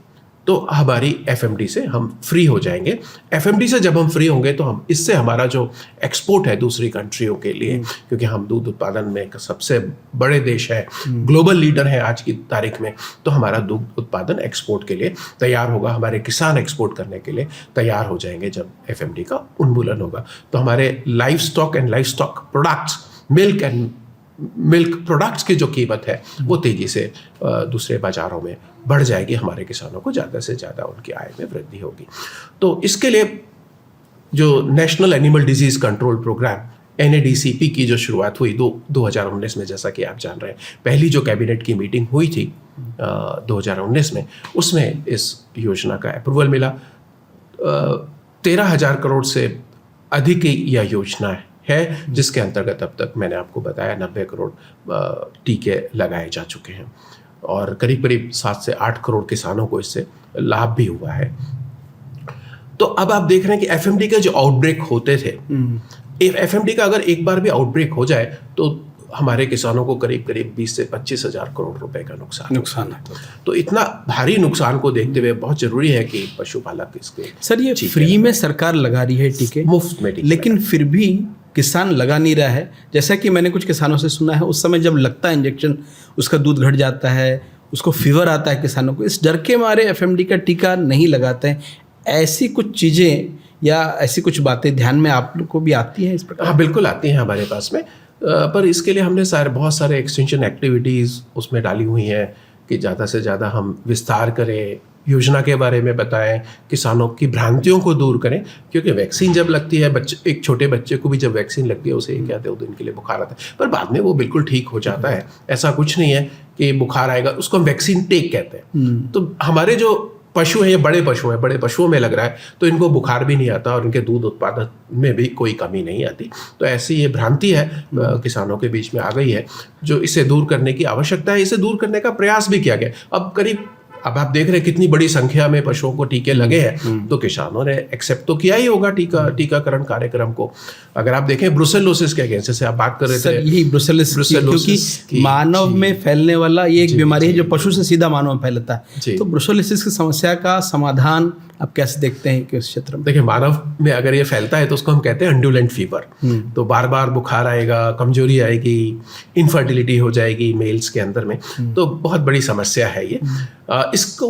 तो हमारी एफएमडी से हम फ्री हो जाएंगे। एफएमडी से जब हम फ्री होंगे तो हम इससे हमारा जो एक्सपोर्ट है दूसरी कंट्रियों के लिए, क्योंकि हम दूध उत्पादन में एक सबसे बड़े देश है, ग्लोबल लीडर है आज की तारीख में, तो हमारा दूध उत्पादन एक्सपोर्ट के लिए तैयार होगा, हमारे किसान एक्सपोर्ट करने के लिए तैयार हो जाएंगे जब एफएमडी का उन्मूलन होगा। तो हमारे live stock and live stock products, milk products की जो कीमत है वो तेजी से दूसरे बाजारों में बढ़ जाएगी, हमारे किसानों को ज़्यादा से ज़्यादा उनकी आय में वृद्धि होगी। तो इसके लिए जो national animal disease control programme NADCP की जो शुरुआत हुई 2019 में, जैसा कि आप जान रहे हैं, पहली जो कैबिनेट की मीटिंग हुई थी 2019 में, उसमें इस योजना का अप्रूवल मिला। 13,000 करोड़ से अधिक की यह योजना है जिसके अंतर्गत अब तक मैंने आपको बताया 90 करोड़ टीके लगाए जा चुके हैं और करीब करीब 7 से 8 करोड़ किसानों को इससे लाभ भी हुआ है। तो अब आप देख रहे हैं कि एफएमडी के जो आउटब्रेक होते थे, एफएमडी का अगर एक बार भी आउटब्रेक हो जाए तो हमारे किसानों को करीब करीब 20 से 25,000 करोड़ रुपए का नुकसान है। तो इतना भारी नुकसान को देखते हुए बहुत जरूरी है कि पशुपालक इसके
सर ये फ्री में सरकार लगा रही है टीके,
मुफ्त में टीके,
लेकिन फिर भी किसान लगा नहीं रहा है। जैसा कि मैंने कुछ किसानों से सुना है, उस समय जब लगता है इंजेक्शन, उसका दूध घट जाता है, उसको फीवर आता है किसानों को, इस डर के मारे एफएमडी का टीका नहीं लगाते हैं। ऐसी कुछ चीज़ें या ऐसी कुछ बातें ध्यान में आप लोग को भी आती हैं इस प्रकार?
हाँ, बिल्कुल आती हैं हमारे पास में, पर इसके लिए हमने बहुत सारे एक्सटेंशन एक्टिविटीज़ उसमें डाली हुई हैं कि ज़्यादा से ज़्यादा हम विस्तार करें, योजना के बारे में बताएं, किसानों की भ्रांतियों को दूर करें। क्योंकि वैक्सीन जब लगती है, एक छोटे बच्चे को भी जब वैक्सीन लगती है उसे 1 या 2 दिन के लिए बुखार आता है, पर बाद में वो बिल्कुल ठीक हो जाता है। ऐसा कुछ नहीं है कि बुखार आएगा, उसको हम वैक्सीन टेक कहते हैं। तो हमारे जो पशु हैं, ये बड़े पशु हैं, बड़े पशुओं में लग रहा है तो इनको बुखार भी नहीं आता और इनके दूध उत्पादन में भी कोई कमी नहीं आती। तो ऐसी ये भ्रांति है किसानों के बीच में आ गई है, जो इसे दूर करने की आवश्यकता है। इसे दूर करने का प्रयास भी किया गया। अब आप देख रहे हैं कितनी बड़ी संख्या में पशुओं को टीके लगे हैं, तो किसानों ने एक्सेप्ट तो किया ही होगा टीकाकरण कार्यक्रम को। अगर आप देखें ब्रुसेलोसिस के अगेंस्ट, जैसे आप बात कर रहे थे,
यही ब्रुसेलोसिस, क्योंकि मानव में फैलने वाला ये एक बीमारी है जो पशु से सीधा मानव में फैलता है। तो ब्रुसेलोसिस की समस्या का समाधान आप कैसे देखते हैं कि उस क्षेत्र में?
देखिए, मानव में अगर ये फैलता है तो उसको हम कहते हैं अंडुलेंट फीवर। तो बार बार बुखार आएगा, कमजोरी आएगी, इनफर्टिलिटी हो जाएगी मेल्स के अंदर में। तो बहुत बड़ी समस्या है ये। इसको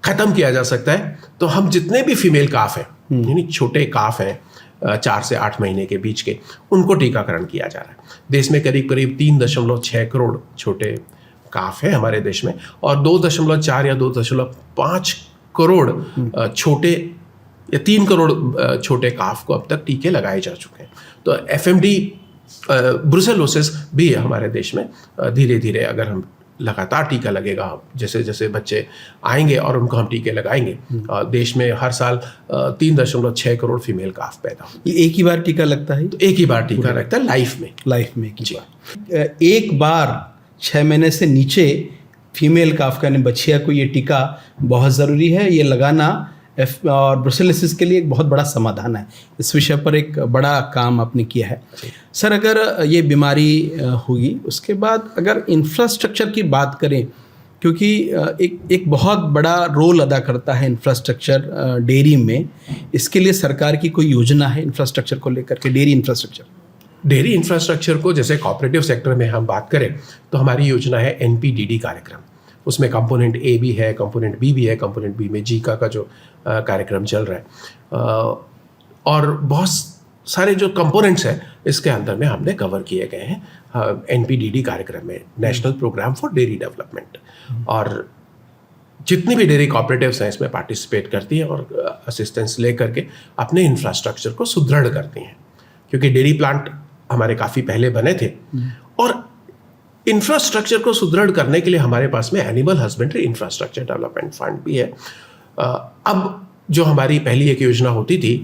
खत्म किया जा सकता है तो हम जितने भी फीमेल काफ हैं, यानी छोटे काफ हैं 4 से 8 महीने के बीच के, उनको टीकाकरण किया जा रहा है। देश में करीब करीब 3.6 करोड़ छोटे काफ हैं हमारे देश में, और 2.4 या 2.5 करोड़ छोटे या 3 करोड़ छोटे काफ को अब तक टीके लगाए जा चुके हैं। तो एफएमडी ब्रुसेलोसिस भी है हमारे देश में। धीरे धीरे अगर हम लगातार टीका लगेगा, जैसे जैसे बच्चे आएंगे और उनको हम टीके लगाएंगे, देश में हर साल 3.6 करोड़ फीमेल काफ पैदा होंगे।
एक ही बार टीका लगता है?
तो एक ही बार टीका लगता है लाइफ में
जी। एक बार 6 महीने से नीचे फीमेल काफ का, बछिया को ये टीका बहुत ज़रूरी है, ये लगाना और ब्रुसेलोसिस के लिए एक बहुत बड़ा समाधान है। इस विषय पर एक बड़ा काम आपने किया है। सर, अगर ये बीमारी होगी उसके बाद अगर इंफ्रास्ट्रक्चर की बात करें, क्योंकि एक बहुत बड़ा रोल अदा करता है इंफ्रास्ट्रक्चर डेयरी में, इसके लिए सरकार की कोई योजना है इंफ्रास्ट्रक्चर को लेकर के? डेयरी इंफ्रास्ट्रक्चर को, जैसे कोऑपरेटिव सेक्टर में हम बात करें तो हमारी योजना है NPDD कार्यक्रम। उसमें कंपोनेंट A भी है, कंपोनेंट B भी है। कंपोनेंट B में जीका का जो कार्यक्रम चल रहा है, और बहुत सारे जो कंपोनेंट्स हैं इसके अंदर में हमने कवर किए गए हैं NPDD कार्यक्रम में, national programme for dairy development. और जितनी भी डेयरी कोऑपरेटिव्स हैं इसमें पार्टिसिपेट करती हैं और असिस्टेंस ले करके अपने इंफ्रास्ट्रक्चर को सुदृढ़ करती हैं, क्योंकि डेयरी प्लांट हमारे काफ़ी पहले बने थे। और इंफ्रास्ट्रक्चर को सुदृढ़ करने के लिए हमारे पास में animal husbandry infrastructure development fund भी है। अब जो हमारी पहली एक योजना होती थी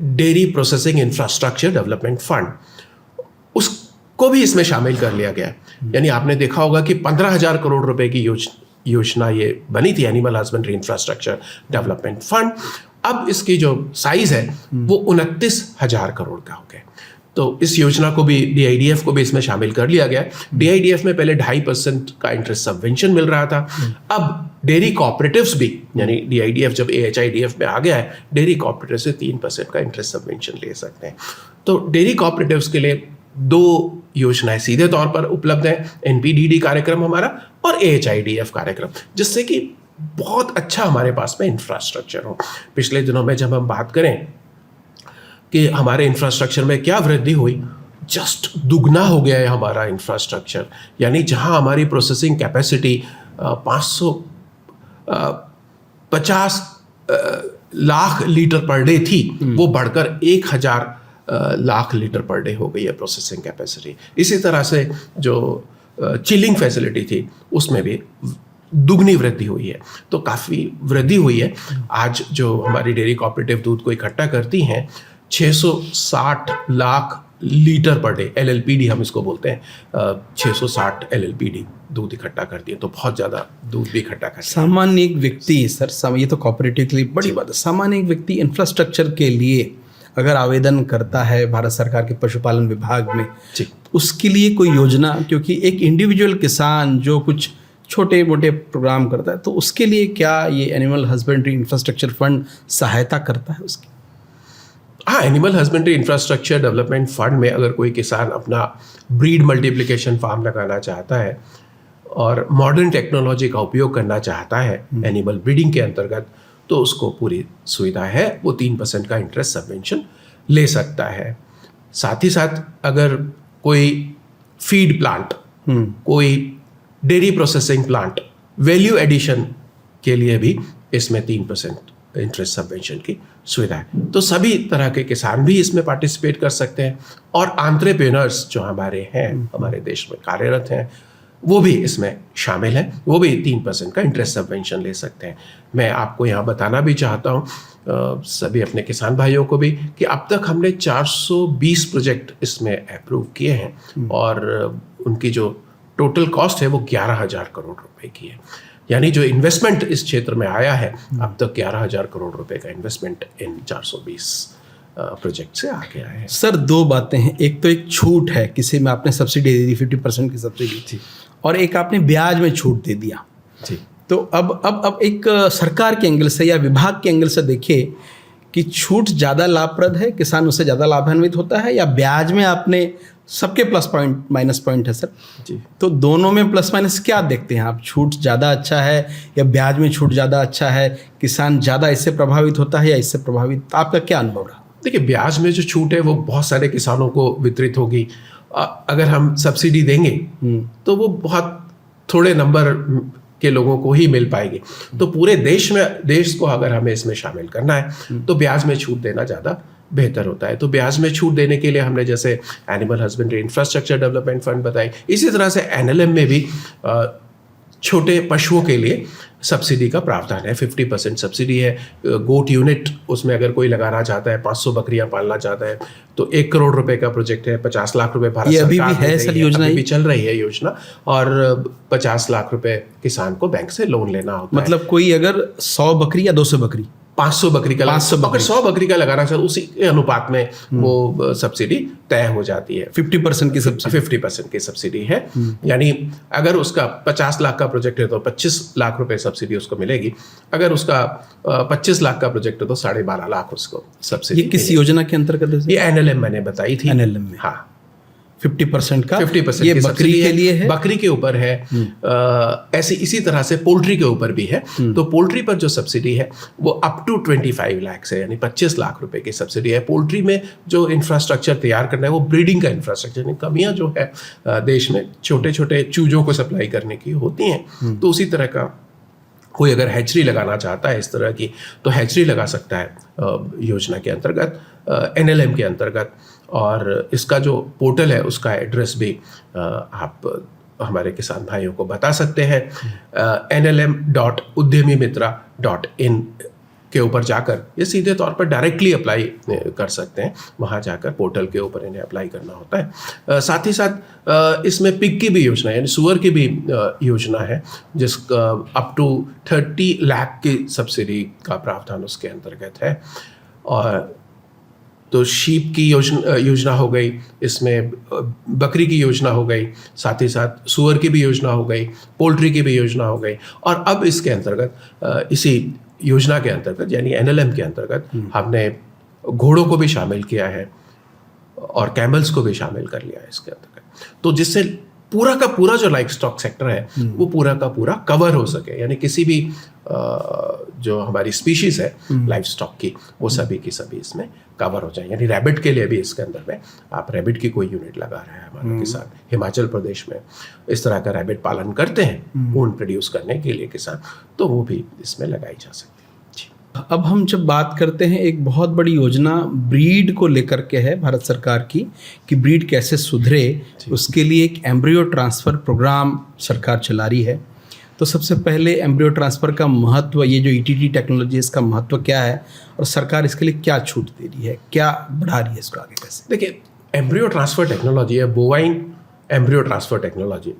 dairy processing infrastructure development fund, उसको भी इसमें शामिल कर लिया गया है। यानी आपने देखा होगा कि 15,000 करोड़ रुपए की योजना ये बनी थी, animal husbandry infrastructure development fund. अब इसकी जो साइज है वो 29,000 करोड़ का हो गया। तो इस योजना को भी, DIDF को भी इसमें शामिल कर लिया गया है। DIDF में पहले 2.5% का इंटरेस्ट सबवेंशन मिल रहा था, अब
डेयरी कॉपरेटिव्स भी, यानी DIDF जब AHIDF में आ गया है, डेयरी कॉपरेटिव से 3% का इंटरेस्ट सबवेंशन ले सकते हैं। तो डेयरी कॉपरेटिव्स के लिए 2 योजनाएं सीधे तौर पर उपलब्ध है, NPDD कार्यक्रम हमारा और AHIDF कार्यक्रम, जिससे कि बहुत अच्छा हमारे पास में इंफ्रास्ट्रक्चर हो। पिछले दिनों में जब हम बात करें कि हमारे इंफ्रास्ट्रक्चर में क्या वृद्धि हुई, जस्ट दुगना हो गया है हमारा इंफ्रास्ट्रक्चर। यानी जहां हमारी processing capacity 550 lakh litre per day थी, वो बढ़कर 1000 लाख लीटर पर डे हो गई है प्रोसेसिंग कैपेसिटी। इसी तरह से जो चिलिंग फैसिलिटी थी उसमें भी दुगनी वृद्धि हुई है। तो काफ़ी वृद्धि हुई है। आज जो हमारी डेयरी कोऑपरेटिव दूध को इकट्ठा करती हैं 660 lakh litre per day, LLPD हम इसको बोलते हैं, 660 LLPD दूध इकट्ठा करती है। तो बहुत ज़्यादा दूध भी इकट्ठा करती है।
सामान्य एक व्यक्ति सर, ये तो कोऑपरेटिव के लिए बड़ी बात है, सामान्य एक व्यक्ति इंफ्रास्ट्रक्चर के लिए अगर आवेदन करता है भारत सरकार के पशुपालन विभाग में, उसके लिए कोई योजना, क्योंकि एक इंडिविजुअल किसान जो कुछ छोटे मोटे प्रोग्राम करता है, तो उसके लिए क्या ये एनिमल हस्बेंड्री इंफ्रास्ट्रक्चर फंड सहायता करता है उसकी?
हाँ, animal husbandry infrastructure development fund में अगर कोई किसान अपना ब्रीड मल्टीप्लिकेशन फार्म लगाना चाहता है और मॉडर्न टेक्नोलॉजी का उपयोग करना चाहता है एनिमल ब्रीडिंग के अंतर्गत, तो उसको पूरी सुविधा है, वो 3% का इंटरेस्ट सबवेंशन ले सकता है। साथ ही साथ अगर कोई फीड प्लांट, कोई dairy processing plant, value addition के लिए भी इसमें 3% इंटरेस्ट सबवेंशन की सुविधा है। तो सभी तरह के किसान भी इसमें पार्टिसिपेट कर सकते हैं और एंटरप्रेन्योर्स जो हमारे हैं, हमारे देश में कार्यरत हैं, वो भी इसमें शामिल हैं, वो भी 3% का इंटरेस्ट सबवेंशन ले सकते हैं। मैं आपको यहाँ बताना भी चाहता हूँ सभी अपने किसान भाइयों को भी कि अब तक हमने 420 प्रोजेक्ट इसमें अप्रूव किए हैं और उनकी जो टोटल कॉस्ट है वो 11,000 करोड़ रुपए की है। यानी जो इन्वेस्टमेंट इस क्षेत्र में आया है, अब तक 11,000 करोड़ रुपए का इन्वेस्टमेंट इन 420 प्रोजेक्ट से आ गया है।
सर, 2 बातें हैं। एक तो एक छूट है, किसी में आपने सब्सिडी दे दी, 50% की सब्सिडी थी, और एक आपने ब्याज में छूट दे दिया
जी।
तो अब एक सरकार के एंगल से या विभाग के एंगल से देखिए कि छूट ज़्यादा लाभप्रद है, किसान उससे ज़्यादा लाभान्वित होता है, या ब्याज में आपने सबके प्लस पॉइंट माइनस पॉइंट है सर
जी।
तो दोनों में प्लस माइनस क्या देखते हैं आप? छूट ज़्यादा अच्छा है या ब्याज में छूट ज़्यादा अच्छा है? किसान ज़्यादा इससे प्रभावित होता है या इससे प्रभावित? आपका क्या अनुभव रहा?
देखिए, ब्याज में जो छूट है वो बहुत सारे किसानों को वितरित होगी। अगर हम सब्सिडी देंगे तो वो बहुत थोड़े नंबर के लोगों को ही मिल पाएगी। तो पूरे देश को अगर हमें इसमें शामिल करना है तो ब्याज में छूट देना ज़्यादा बेहतर होता है। तो ब्याज में छूट देने के लिए हमने जैसे animal husbandry infrastructure development fund बताई, इसी तरह से NLM में भी छोटे पशुओं के लिए सब्सिडी का प्रावधान है। 50% सब्सिडी है। गोट यूनिट, उसमें अगर कोई लगाना चाहता है, 500 बकरियां पालना चाहता है, तो 1 करोड़ रुपए का प्रोजेक्ट है। 50 लाख रुपए भारत सरकार
अभी भी है सर योजना,
अभी भी चल रही है योजना, और 50 लाख रुपए किसान को बैंक से लोन लेना होता है।
मतलब कोई अगर 100 बकरी या 200 बकरी,
500 बकरी का, 100 बकरी का लगाना चाहे, उसी के अनुपात में वो सब्सिडी तय हो जाती है।
50% की सब्सिडी,
50% की सब्सिडी है। यानी अगर उसका 50 लाख का प्रोजेक्ट है तो 25 लाख रुपए सब्सिडी उसको मिलेगी। अगर उसका 25 लाख का प्रोजेक्ट है तो 12.5 लाख उसको सब्सिडी।
ये किस योजना के अंतर्गत है?
ये NLM मैंने बताई थी।
NLM में, हाँ, 50% का
50%
ये
की
बकरी के लिए है,
बकरी के ऊपर है। ऐसे इसी तरह से पोल्ट्री के ऊपर भी है। तो पोल्ट्री पर जो सब्सिडी है वो अप टू 25 लाख है, यानी 25 लाख रुपए की सब्सिडी है। पोल्ट्री में जो इंफ्रास्ट्रक्चर तैयार करना है वो ब्रीडिंग का इंफ्रास्ट्रक्चर, यानी कमियां जो है देश में छोटे छोटे चूजों को सप्लाई करने की होती हैं, तो उसी तरह का कोई अगर हैचरी लगाना चाहता है इस तरह की, तो हैचरी लगा सकता है योजना के अंतर्गत, NLM के अंतर्गत। और इसका जो पोर्टल है उसका एड्रेस भी आप हमारे किसान भाइयों को बता सकते हैं। nlm.udyamimitra.in के ऊपर जाकर ये सीधे तौर पर डायरेक्टली अप्लाई कर सकते हैं। वहाँ जाकर पोर्टल के ऊपर इन्हें अप्लाई करना होता है। साथ ही साथ इसमें पिग की भी योजना है, यानी सुअर की भी योजना है, जिसका अप टू 30 लाख की सब्सिडी का प्रावधान उसके अंतर्गत है। और तो शीप की योजना हो गई, इसमें बकरी की योजना हो गई, साथ ही साथ सूअर की भी योजना हो गई, पोल्ट्री की भी योजना हो गई, और अब इसके अंतर्गत इसी योजना के अंतर्गत यानी NLM के अंतर्गत हमने घोड़ों को भी शामिल किया है और कैमल्स को भी शामिल कर लिया है इसके अंतर्गत, तो जिससे पूरा का पूरा जो लाइफ स्टॉक सेक्टर है वो पूरा का पूरा कवर हो सके, यानी किसी भी जो हमारी स्पीशीज है लाइफ स्टॉक की वो सभी की सभी इसमें कवर हो जाए। यानी रैबिट के लिए भी इसके अंदर में आप रैबिट की कोई यूनिट लगा रहे हैं हमारे किसान, हिमाचल प्रदेश में इस तरह का रैबिट पालन करते हैं ऊन प्रोड्यूस करने के लिए किसान, तो वो भी इसमें लगाई जा सकती है।
अब हम जब बात करते हैं, एक बहुत बड़ी योजना ब्रीड को लेकर के है भारत सरकार की कि ब्रीड कैसे सुधरे, उसके लिए एक एम्ब्रियो ट्रांसफ़र प्रोग्राम सरकार चला रही है। तो सबसे पहले एम्ब्रियो ट्रांसफ़र का महत्व, ये जो ETT टेक्नोलॉजी, इसका महत्व क्या है और सरकार इसके लिए क्या छूट दे रही है, क्या बढ़ा रही है इसको आगे कैसे?
देखिए, एम्ब्रियो ट्रांसफ़र टेक्नोलॉजी है बोवाइन एम्ब्रियो ट्रांसफ़र टेक्नोलॉजी।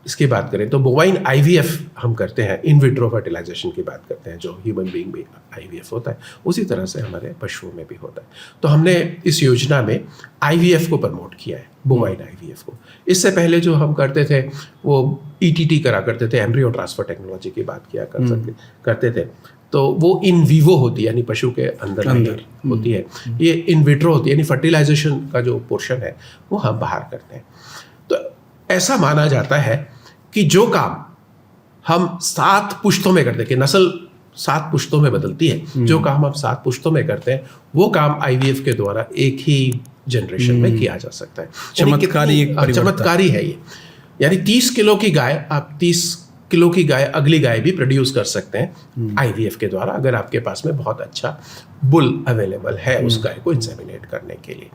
इसकी बात करें तो बोवाइन IVF हम करते हैं, इन विट्रो फर्टिलाइजेशन की बात करते हैं, जो ह्यूमन बीइंग में IVF होता है उसी तरह से हमारे पशुओं में भी होता है। तो हमने इस योजना में IVF को प्रमोट किया है, बोवाइन IVF को। इससे पहले जो हम करते थे वो ETT करा करते थे, एम्ब्रियो ट्रांसफ़र टेक्नोलॉजी की बात किया करते थे, तो वो इन विवो होती है, यानी पशु के अंदर होती है। ये इन विट्रो होती है, यानी फर्टिलाइजेशन का जो पोर्शन है वो हम बाहर करते हैं। तो ऐसा माना जाता है कि जो काम हम 7 पुश्तों में करते हैं, कि नस्ल 7 पुश्तों में बदलती है, जो काम हम 7 पुश्तों में करते हैं वो काम IVF के द्वारा एक ही जनरेशन में किया जा सकता है। चमत्कारी है ये। यानी 30 किलो की गाय, आप 30 किलो की गाय, अगली गाय भी प्रोड्यूस कर सकते हैं IVF के द्वारा, अगर आपके पास में बहुत अच्छा बुल अवेलेबल है उस गाय को इंसेमिनेट करने के लिए।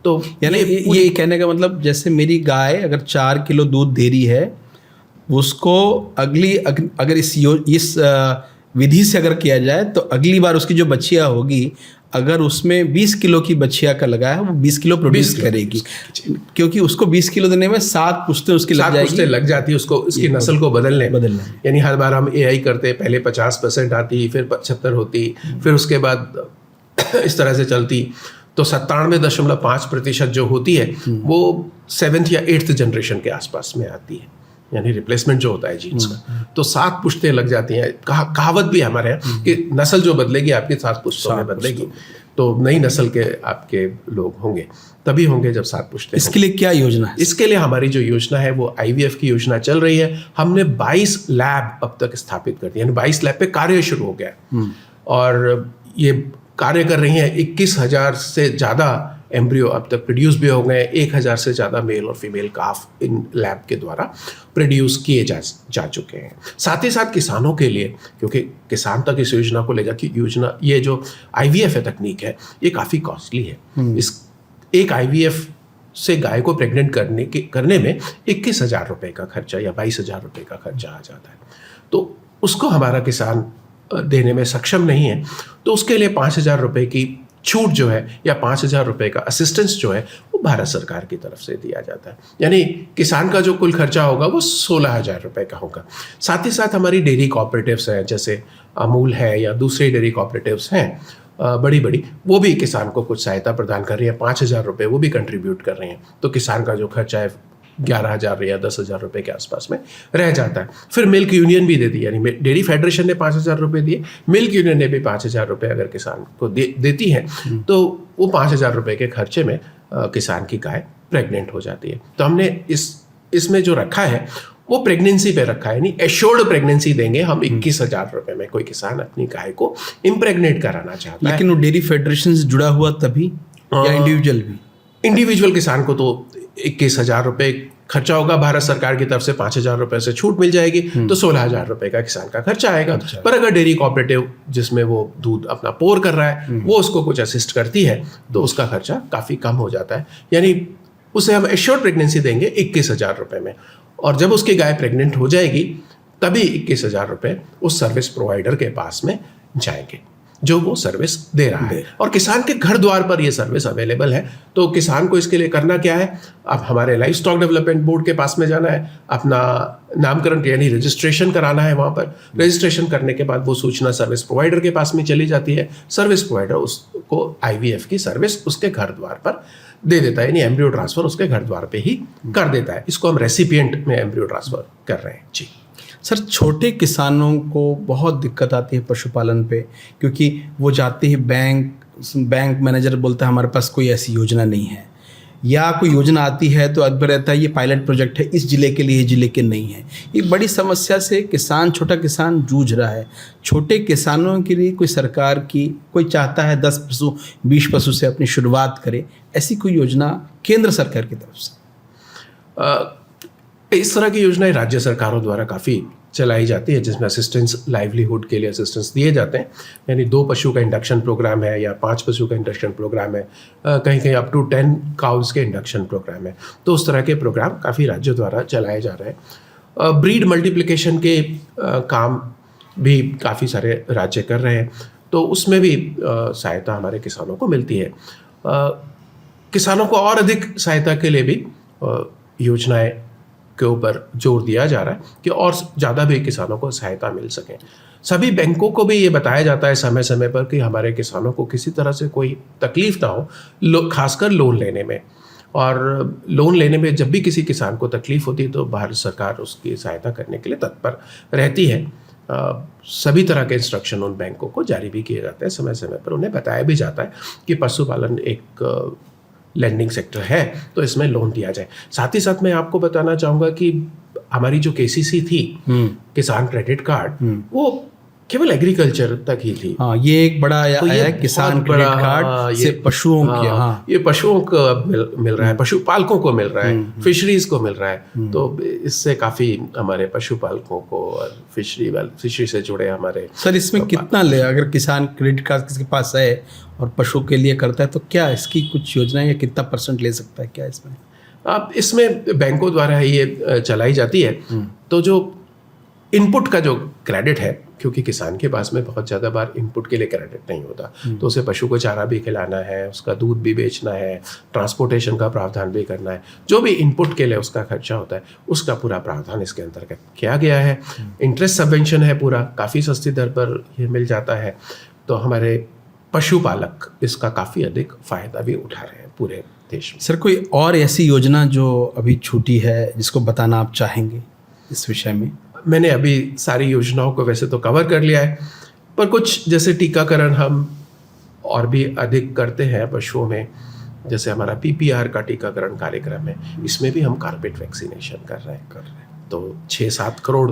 तो
यानी ये कहने का मतलब, जैसे मेरी गाय अगर 4 किलो दूध दे रही है, उसको अगर इस विधि से अगर किया जाए तो अगली बार उसकी जो बच्चियाँ होगी, अगर उसमें 20 किलो की बच्चियाँ का लगाया है, वो 20 किलो प्रोड्यूस करेगी, क्योंकि उसको 20 किलो देने में 7 पुश्तें उसकी
लग जाती है उसको, उसकी नस्ल को बदलने। यानी हर बार हम AI करते, पहले 50% आती, फिर 75 होती, फिर उसके बाद इस तरह से चलती, तो 97.5% जो होती है वो 7th या 8th जनरेशन के आसपास में आती है, यानी रिप्लेसमेंट जो होता है जीन्स का। तो 7 पुश्तें लग जाती हैं। कहावत भी हमारे यहाँ कि नस्ल जो बदलेगी आपकी 7 पुश्तों में बदलेगी, तो नई नस्ल के आपके लोग होंगे, तभी होंगे जब 7 पुश्तें।
इसके लिए क्या योजना है?
इसके लिए हमारी जो योजना है वो IVF की योजना चल रही है। हमने 22 लैब अब तक स्थापित कर दिए, यानी 22 लैब पे कार्य शुरू हो गया और ये कार्य कर रही हैं। 21,000 से ज़्यादा एम्ब्रियो अब तक प्रोड्यूस भी हो गए, 1,000 से ज़्यादा मेल और फीमेल काफ इन लैब के द्वारा प्रोड्यूस किए जा चुके हैं। साथ ही साथ किसानों के लिए, क्योंकि किसान तक इस योजना को ले जाके योजना, ये जो IVF है तकनीक है, ये काफ़ी कॉस्टली है। इस एक IVF से गाय को प्रेग्नेंट करने में 21,000 रुपये का खर्चा या 22,000 रुपये का खर्चा आ जाता है। तो उसको हमारा किसान देने में सक्षम नहीं है, तो उसके लिए 5,000 रुपये की छूट जो है या 5,000 रुपये का असिस्टेंस जो है वो भारत सरकार की तरफ से दिया जाता है। यानी किसान का जो कुल खर्चा होगा वो 16,000 रुपये का होगा। साथ ही साथ हमारी डेयरी कोऑपरेटिव्स हैं, जैसे अमूल है या दूसरे डेयरी कोऑपरेटिव्स हैं बड़ी, वो भी किसान को कुछ सहायता प्रदान कर रही है। 5,000 रुपये वो भी कंट्रीब्यूट कर रहे हैं, तो किसान का जो खर्चा है 11,000 या 10,000 रुपये के आसपास में रह जाता है। फिर मिल्क यूनियन भी देती है, यानी डेयरी फेडरेशन ने 5,000 रुपये दिए, मिल्क यूनियन ने भी 5,000 रुपये अगर किसान को देती है, तो वो 5,000 रुपये के खर्चे में किसान की गाय प्रेग्नेंट हो जाती है। तो हमने इसमें जो रखा है वो प्रेगनेंसी पे रखा है, यानी एश्योर्ड प्रेगनेंसी देंगे हम 21,000 रुपये में। कोई किसान अपनी गाय को इम्प्रेग्नेट कराना चाहता है,
लेकिन वो डेयरी फेडरेशन से जुड़ा हुआ तभी या इंडिविजुअल भी?
इंडिविजुअल किसान को तो 21,000 रुपये खर्चा होगा भारत सरकार की तरफ से, 5,000 रुपये से छूट मिल जाएगी, तो 16,000 रुपये का किसान का खर्चा आएगा। पर अगर डेयरी कोऑपरेटिव जिसमें वो दूध अपना पोर कर रहा है वो उसको कुछ असिस्ट करती है, तो उसका खर्चा काफ़ी कम हो जाता है। यानी उसे हम एश्योर्ड प्रेगनेंसी देंगे 21,000 रुपये में, और जब उसकी गाय प्रेग्नेंट हो जाएगी तभी 21,000 रुपये उस सर्विस प्रोवाइडर के पास में जाएंगे। जो वो सर्विस दे रहा है, और किसान के घर द्वार पर ये सर्विस अवेलेबल है। तो किसान को इसके लिए करना क्या है, अब हमारे लाइव स्टॉक डेवलपमेंट बोर्ड के पास में जाना है, अपना नामकरण यानी रजिस्ट्रेशन कराना है। वहाँ पर रजिस्ट्रेशन करने के बाद वो सूचना सर्विस प्रोवाइडर के पास में चली जाती है। सर्विस प्रोवाइडर उसको IVF की सर्विस उसके घर द्वार पर दे देता है, यानी एम्ब्रियो ट्रांसफ़र उसके घर द्वार पे ही कर देता है। इसको हम रेसिपिएंट में एम्ब्रियो ट्रांसफ़र कर रहे हैं जी।
सर, छोटे किसानों को बहुत दिक्कत आती है पशुपालन पे, क्योंकि वो जाते ही बैंक मैनेजर बोलता है हमारे पास कोई ऐसी योजना नहीं है, या कोई योजना आती है तो अकबर रहता है ये पायलट प्रोजेक्ट है इस ज़िले के लिए, ज़िले के नहीं है। ये बड़ी समस्या से छोटा किसान जूझ रहा है। छोटे किसानों के लिए कोई सरकार की, कोई चाहता है 10 पशु 20 पशु से अपनी शुरुआत करे, ऐसी कोई योजना केंद्र सरकार की तरफ से?
इस तरह की योजनाएं राज्य सरकारों द्वारा काफ़ी चलाई जाती है, जिसमें असिस्टेंस लाइवलीहुड के लिए असिस्टेंस दिए जाते हैं, यानी 2 पशु का इंडक्शन प्रोग्राम है या 5 पशु का इंडक्शन प्रोग्राम है, कहीं कहीं अप टू 10 काउज के इंडक्शन प्रोग्राम है। तो उस तरह के प्रोग्राम काफ़ी राज्यों द्वारा चलाए जा रहे हैं। ब्रीड मल्टीप्लिकेशन के काम भी काफ़ी सारे राज्य कर रहे हैं, तो उसमें भी सहायता हमारे किसानों को मिलती है। किसानों को और अधिक सहायता के लिए भी योजनाएं के ऊपर जोर दिया जा रहा है कि और ज़्यादा भी किसानों को सहायता मिल सके। सभी बैंकों को भी ये बताया जाता है समय समय पर कि हमारे किसानों को किसी तरह से कोई तकलीफ ना हो, खासकर लोन लेने में। और लोन लेने में जब भी किसी किसान को तकलीफ होती है तो भारत सरकार उसकी सहायता करने के लिए तत्पर रहती है। सभी तरह के इंस्ट्रक्शन उन बैंकों को जारी भी किए जाते हैं, समय समय पर उन्हें बताया भी जाता है कि पशुपालन एक लैंडिंग सेक्टर है तो इसमें लोन दिया जाए। साथ ही साथ मैं आपको बताना चाहूँगा कि हमारी जो KCC थी, किसान क्रेडिट कार्ड, वो केवल एग्रीकल्चर तक ही थी।
हाँ, ये एक बड़ा आया है किसान क्रेडिट कार्ड से पशुओं के, हाँ,
ये पशुओं को मिल रहा है, पशुपालकों को मिल रहा है, फिशरीज को मिल रहा है। तो इससे काफ़ी हमारे पशुपालकों को और फिशरी से जुड़े हमारे।
सर, इसमें कितना ले, अगर किसान क्रेडिट कार्ड किसके पास है और पशु के लिए करता है तो क्या इसकी कुछ योजनाएं या कितना % ले सकता है क्या इसमें?
अब इसमें बैंकों द्वारा ये चलाई जाती है। तो जो इनपुट का जो क्रेडिट है, क्योंकि किसान के पास में बहुत ज़्यादा बार इनपुट के लिए क्रेडिट नहीं होता, तो उसे पशु को चारा भी खिलाना है, उसका दूध भी बेचना है, ट्रांसपोर्टेशन का प्रावधान भी करना है, जो भी इनपुट के लिए उसका खर्चा होता है उसका पूरा प्रावधान इसके अंतर्गत किया गया है। इंटरेस्ट सबवेंशन है पूरा, काफ़ी सस्ती दर पर ये मिल जाता है। तो हमारे पशुपालक इसका काफ़ी अधिक फ़ायदा भी उठा रहे हैं पूरे देश में।
सर, कोई और ऐसी योजना जो अभी छूटी है जिसको बताना आप चाहेंगे इस विषय में?
मैंने अभी सारी योजनाओं को वैसे तो कवर कर लिया है, पर कुछ जैसे टीकाकरण हम और भी अधिक करते हैं पशुओं में। जैसे हमारा PPR का टीकाकरण कार्यक्रम है, इसमें भी हम कारपेट वैक्सीनेशन कर रहे हैं। तो 6-7 करोड़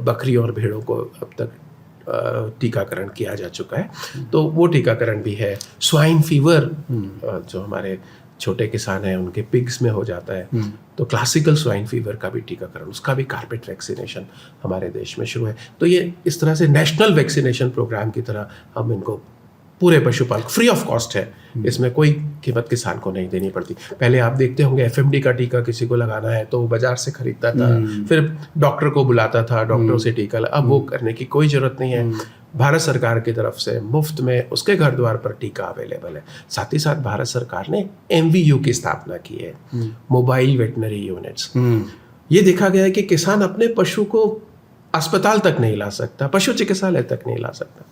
बकरी और भेड़ों को अब तक टीकाकरण किया जा चुका है। तो वो टीकाकरण भी है। स्वाइन फीवर जो हमारे छोटे किसान हैं उनके पिग्स में हो जाता है, तो क्लासिकल स्वाइन फीवर का भी टीकाकरण, उसका भी कारपेट वैक्सीनेशन हमारे देश में शुरू है। तो ये इस तरह से नेशनल वैक्सीनेशन प्रोग्राम की तरह हम इनको पूरे पशुपालक फ्री ऑफ कॉस्ट है, इसमें कोई कीमत किसान को नहीं देनी पड़ती। पहले आप देखते होंगे FMD का टीका किसी को लगाना है तो वो बाजार से खरीदता था, फिर डॉक्टर को बुलाता था, डॉक्टर से टीका अब वो करने की कोई ज़रूरत नहीं है। भारत सरकार की तरफ से मुफ्त में उसके घर द्वार पर टीका अवेलेबल है। साथ ही साथ भारत सरकार ने MVU की स्थापना की है, मोबाइल वेटनरी यूनिट्स। ये देखा गया है कि किसान अपने पशु को अस्पताल तक नहीं ला सकता, पशु चिकित्सालय तक नहीं ला सकता,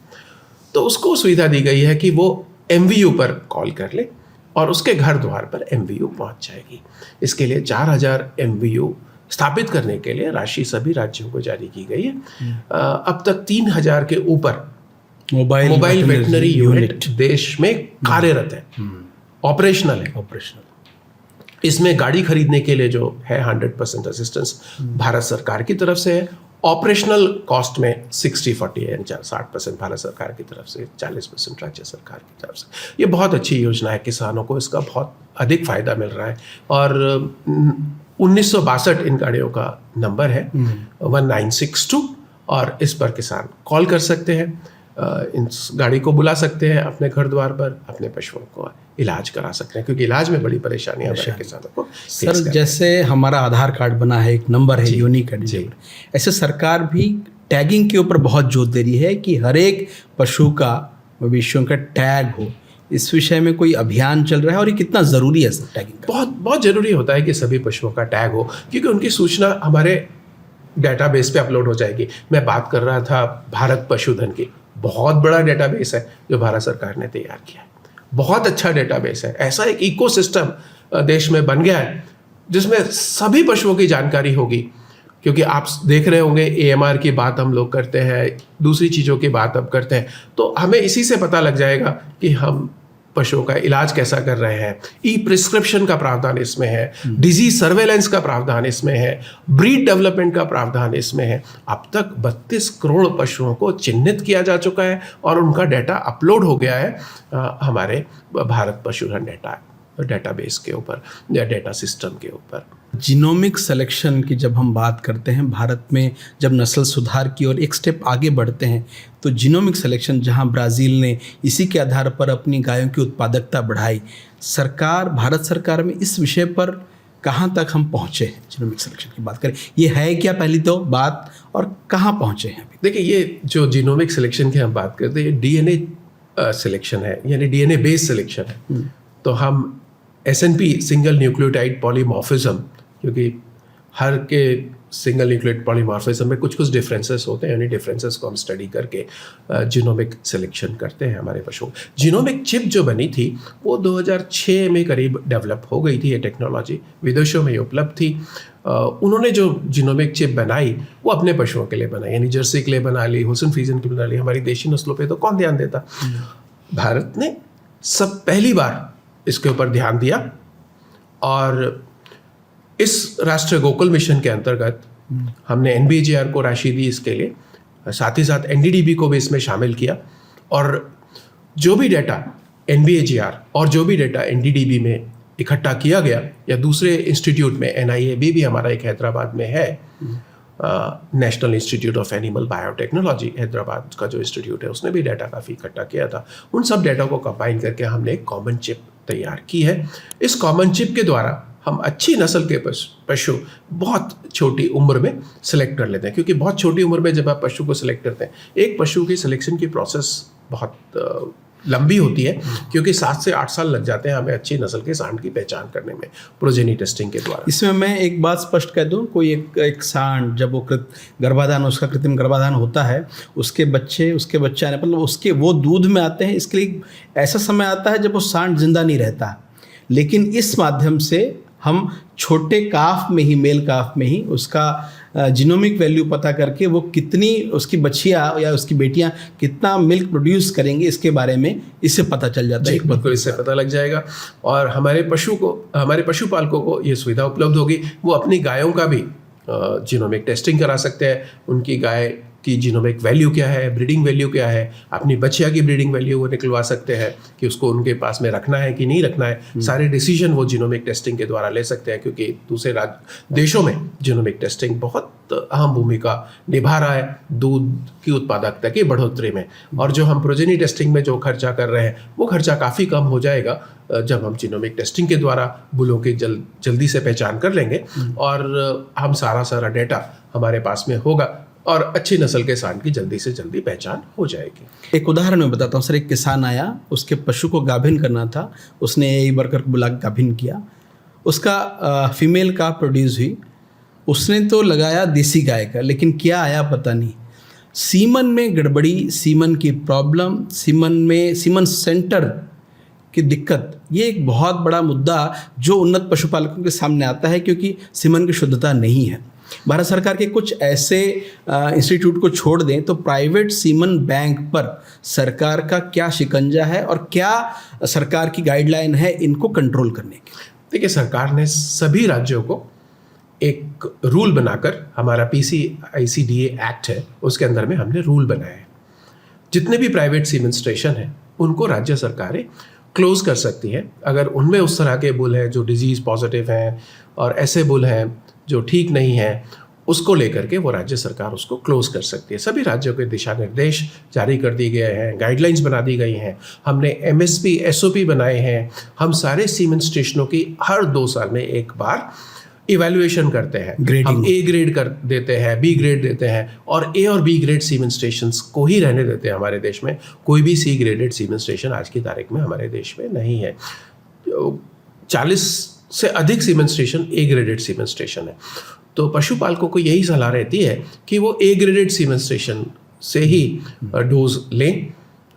तो उसको सुविधा दी गई है कि वो MVU पर कॉल कर ले और उसके घर द्वार पर MVU पहुंच जाएगी। इसके लिए 4000 MVU स्थापित करने के लिए राशि सभी राज्यों को जारी की गई है। अब तक 3000 के ऊपर मोबाइल वेटनरी यूनिट देश में कार्यरत है, ऑपरेशनल है। इसमें गाड़ी खरीदने के लिए जो है 100% असिस्टेंस भारत सरकार की तरफ से है। ऑपरेशनल कॉस्ट में 60-40 यानी 60% भारत सरकार की तरफ से, 40% राज्य सरकार की तरफ से। ये बहुत अच्छी योजना है, किसानों को इसका बहुत अधिक फायदा मिल रहा है। और 1962 इन गाड़ियों का नंबर है 1962, और इस पर किसान कॉल कर सकते हैं, इस गाड़ी को बुला सकते हैं अपने घर द्वार पर, अपने पशुओं को इलाज करा सकते हैं, क्योंकि इलाज में बड़ी परेशानी हमारे किसानों को।
सर, जैसे हमारा आधार कार्ड बना है, एक नंबर है यूनिक आइडेंटिटी, ऐसे सरकार भी टैगिंग के ऊपर बहुत जोर दे रही है कि हर एक पशु का मवेशियों का टैग हो, इस विषय में कोई अभियान चल रहा है और ये कितना ज़रूरी है सब टैगिंग का?
बहुत बहुत ज़रूरी होता है कि सभी पशुओं का टैग हो, क्योंकि उनकी सूचना हमारे डेटाबेस पे अपलोड हो जाएगी। मैं बात कर रहा था भारत पशुधन की, बहुत बड़ा डेटाबेस है जो भारत सरकार ने तैयार किया है, बहुत अच्छा डेटाबेस है। ऐसा एक इकोसिस्टम देश में बन गया है जिसमें सभी पशुओं की जानकारी होगी, क्योंकि आप देख रहे होंगे AMR की बात हम लोग करते हैं, दूसरी चीज़ों की बात अब करते हैं, तो हमें इसी से पता लग जाएगा कि हम पशुओं का इलाज कैसा कर रहे हैं। प्रिस्क्रिप्शन का प्रावधान इसमें है, डिजीज सर्वेलेंस का प्रावधान इसमें है, ब्रीड डेवलपमेंट का प्रावधान इसमें है। अब तक 32 करोड़ पशुओं को चिन्हित किया जा चुका है और उनका डाटा अपलोड हो गया है हमारे भारत पशुधन डेटाबेस के ऊपर या डाटा सिस्टम के ऊपर।
जीनोमिक सिलेक्शन की जब हम बात करते हैं, भारत में जब नस्ल सुधार की ओर एक स्टेप आगे बढ़ते हैं, तो जीनोमिक सिलेक्शन जहां ब्राज़ील ने इसी के आधार पर अपनी गायों की उत्पादकता बढ़ाई, भारत सरकार में इस विषय पर कहां तक हम पहुंचे हैं? जीनोमिक सिलेक्शन की बात करें, ये है क्या पहली तो बात, और कहां पहुंचे हैं?
देखिए, ये जो जीनोमिक सिलेक्शन की हम बात करते हैं, ये DNA सिलेक्शन है, यानी DNA बेस्ड सिलेक्शन है। तो हम SNP सिंगल न्यूक्लियोटाइड पॉलीमॉर्फिज्म, क्योंकि हर के सिंगल न्यूक्लियोटाइड पॉलीमॉर्फिज्म में कुछ कुछ डिफरेंसेस होते हैं, यानी डिफरेंसेस को हम स्टडी करके जीनोमिक सिलेक्शन करते हैं हमारे पशुओं। जीनोमिक चिप जो बनी थी वो 2006 में करीब डेवलप हो गई थी। ये टेक्नोलॉजी विदेशों में उपलब्ध थी। उन्होंने जो जीनोमिक चिप बनाई वो अपने पशुओं के लिए बनाई, यानी जर्सी के लिए बना ली, होल्स्टीन फ्रीजियन के लिए बना ली। हमारी देशी नस्लों पे तो कौन ध्यान देता। भारत ने पहली बार इसके ऊपर ध्यान दिया और इस राष्ट्रीय गोकुल मिशन के अंतर्गत हमने NBAGR को राशि दी इसके लिए, साथ ही साथ NDDB को भी इसमें शामिल किया। और जो भी डेटा NBAGR और जो भी डेटा NDDB में इकट्ठा किया गया या दूसरे इंस्टीट्यूट में, NIAB भी हमारा एक हैदराबाद में है, national institute of animal biotechnology Hyderabad का जो इंस्टीट्यूट है, उसने भी डाटा काफ़ी इकट्ठा किया था। उन सब डाटा को कंबाइन करके हमने एक कॉमन चिप तैयार की है। इस कॉमन चिप के द्वारा हम अच्छी नस्ल के पशु बहुत छोटी उम्र में सिलेक्ट कर लेते हैं, क्योंकि बहुत छोटी उम्र में जब आप पशु को सिलेक्ट करते हैं, एक पशु की सिलेक्शन की प्रोसेस बहुत लंबी होती है, क्योंकि 7 से 8 साल लग जाते हैं हमें अच्छी नस्ल के सांड की पहचान करने में प्रोजेनी टेस्टिंग के द्वारा।
इसमें मैं एक बात स्पष्ट कह दूं, कोई एक सांड जब वो गर्भाधान, उसका कृत्रिम गर्भाधान होता है, उसके बच्चे आने, मतलब उसके वो दूध में आते हैं, इसके लिए ऐसा समय आता है जब वो सांड जिंदा नहीं रहता। लेकिन इस माध्यम से हम छोटे काफ में ही, मेल काफ में ही उसका जीनोमिक वैल्यू पता करके वो कितनी, उसकी बच्चियाँ या उसकी बेटियाँ कितना मिल्क प्रोड्यूस करेंगे, इसके बारे में इससे पता चल जाता है।
बिल्कुल, इससे पता लग जाएगा और हमारे पशुपालकों को ये सुविधा उपलब्ध होगी। वो अपनी गायों का भी जीनोमिक टेस्टिंग करा सकते हैं। उनकी गाय की जीनोमिक वैल्यू क्या है, ब्रीडिंग वैल्यू क्या है, अपनी बच्चिया की ब्रीडिंग वैल्यू वो निकलवा सकते हैं कि उसको उनके पास में रखना है कि नहीं रखना है। सारे डिसीजन वो जीनोमिक टेस्टिंग के द्वारा ले सकते हैं, क्योंकि दूसरे देशों में जीनोमिक टेस्टिंग बहुत अहम भूमिका निभा रहा है दूध की उत्पादकता की बढ़ोतरी में। और जो हम प्रोजेनी टेस्टिंग में जो खर्चा कर रहे हैं, वो खर्चा काफ़ी कम हो जाएगा जब हम जीनोमिक टेस्टिंग के द्वारा बुलों की जल्दी से पहचान कर लेंगे और हम सारा डेटा हमारे पास में होगा और अच्छी नस्ल के सांड की जल्दी से जल्दी पहचान हो जाएगी।
एक उदाहरण मैं बताता हूँ सर। एक किसान आया, उसके पशु को गाभिन करना था, उसने AI वर्कर को बुला के गाभिन किया, उसका फीमेल का प्रोड्यूस हुई, उसने तो लगाया देसी गाय का, लेकिन क्या आया पता नहीं। सीमन में गड़बड़ी, सीमन की प्रॉब्लम, सीमन सेंटर की दिक्कत, ये एक बहुत बड़ा मुद्दा जो उन्नत पशुपालकों के सामने आता है, क्योंकि सीमन की शुद्धता नहीं है। भारत सरकार के कुछ ऐसे इंस्टीट्यूट को छोड़ दें तो प्राइवेट सीमन बैंक पर सरकार का क्या शिकंजा है और क्या सरकार की गाइडलाइन है इनको कंट्रोल करने की?
देखिए, सरकार ने सभी राज्यों को एक रूल बनाकर, हमारा PCICDA एक्ट है, उसके अंदर में हमने रूल बनाया है। जितने भी प्राइवेट सीमन स्टेशन हैं उनको राज्य सरकारें क्लोज कर सकती हैं अगर उनमें उस तरह के बुल हैं जो डिजीज़ पॉजिटिव हैं और ऐसे बुल हैं जो ठीक नहीं है, उसको लेकर के वो राज्य सरकार उसको क्लोज कर सकती है। सभी राज्यों के दिशा निर्देश जारी कर दिए गए हैं, गाइडलाइंस बना दी गई हैं, हमने MSP SOP बनाए हैं। हम सारे सीमेंट स्टेशनों की हर 2 साल में एक बार इवैल्यूएशन करते हैं, हम ए ग्रेड कर देते हैं, बी ग्रेड देते हैं, और ए और बी ग्रेड सीमेंट स्टेशंस को ही रहने देते हैं हमारे देश में। कोई भी सी ग्रेडेड सीमेंट स्टेशन आज की तारीख में हमारे देश में नहीं है। 40 से अधिक सीमेंट स्टेशन ए ग्रेडेड सीमेंट स्टेशन है। तो पशुपालकों को यही सलाह रहती है कि वो ए ग्रेडेड सीमेंट स्टेशन से ही डोज लें,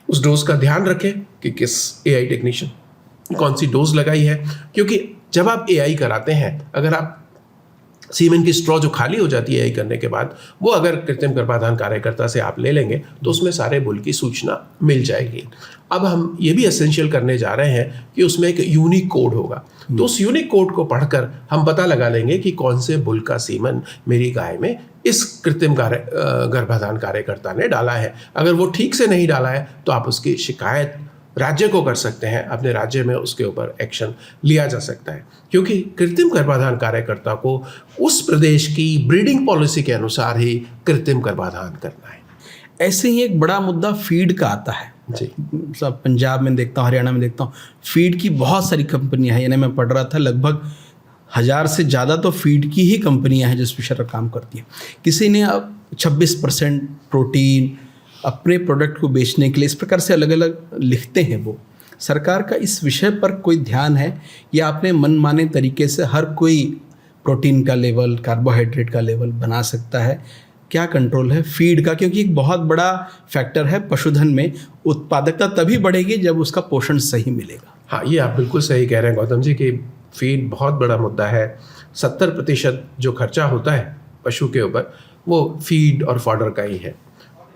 उस डोज का ध्यान रखें कि किस एआई टेक्नीशियन कौन सी डोज लगाई है, क्योंकि जब आप एआई कराते हैं, अगर आप सीमेंट की स्ट्रॉ जो खाली हो जाती है एआई करने के बाद, वो अगर कृत्रिम गर्भाधान कार्यकर्ता से आप ले लेंगे तो उसमें सारे बुल की सूचना मिल जाएगी। अब हम ये भी एसेंशियल करने जा रहे हैं कि उसमें एक यूनिक कोड होगा, तो उस यूनिक कोड को पढ़कर हम पता लगा लेंगे कि कौन से बुल का सीमन मेरी गाय में इस कृत्रिम गर्भाधान कार्यकर्ता ने डाला है। अगर वो ठीक से नहीं डाला है तो आप उसकी शिकायत राज्य को कर सकते हैं, अपने राज्य में उसके ऊपर एक्शन लिया जा सकता है, क्योंकि कृत्रिम गर्भाधान कार्यकर्ता को उस प्रदेश की ब्रीडिंग पॉलिसी के अनुसार ही कृत्रिम गर्भाधान करना है।
ऐसे ही एक बड़ा मुद्दा फीड का आता है
जी।
सब पंजाब में देखता हूँ, हरियाणा में देखता हूँ, फीड की बहुत सारी कंपनियां हैं। यानी मैं पढ़ रहा था लगभग 1000 से ज़्यादा तो फीड की ही कंपनियां हैं जो इस विषय पर काम करती हैं। किसी ने अब 26% प्रोटीन अपने प्रोडक्ट को बेचने के लिए इस प्रकार से अलग अलग लिखते हैं। वो सरकार का इस विषय पर कोई ध्यान है या आपने मनमाने तरीके से हर कोई प्रोटीन का लेवल, कार्बोहाइड्रेट का लेवल बना सकता है? क्या कंट्रोल है फीड का? क्योंकि एक बहुत बड़ा फैक्टर है पशुधन में। उत्पादकता तभी बढ़ेगी जब उसका पोषण सही मिलेगा।
हाँ, ये आप बिल्कुल सही कह रहे हैं गौतम जी कि फीड बहुत बड़ा मुद्दा है। 70% जो खर्चा होता है पशु के ऊपर वो फीड और फॉडर का ही है।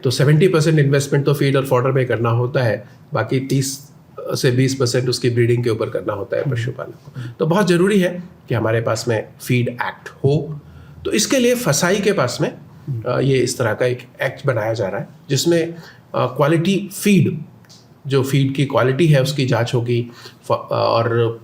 तो 70% इन्वेस्टमेंट तो फीड और फॉडर में करना होता है, बाकी 30 से 20% उसकी ब्रीडिंग के ऊपर करना होता है पशुपालन को। तो बहुत ज़रूरी है कि हमारे पास में फीड एक्ट हो। तो इसके लिए फसाई के पास में ये इस तरह का एक एक्ट बनाया जा रहा है जिसमें क्वालिटी फीड, जो फीड की क्वालिटी है उसकी जांच होगी, और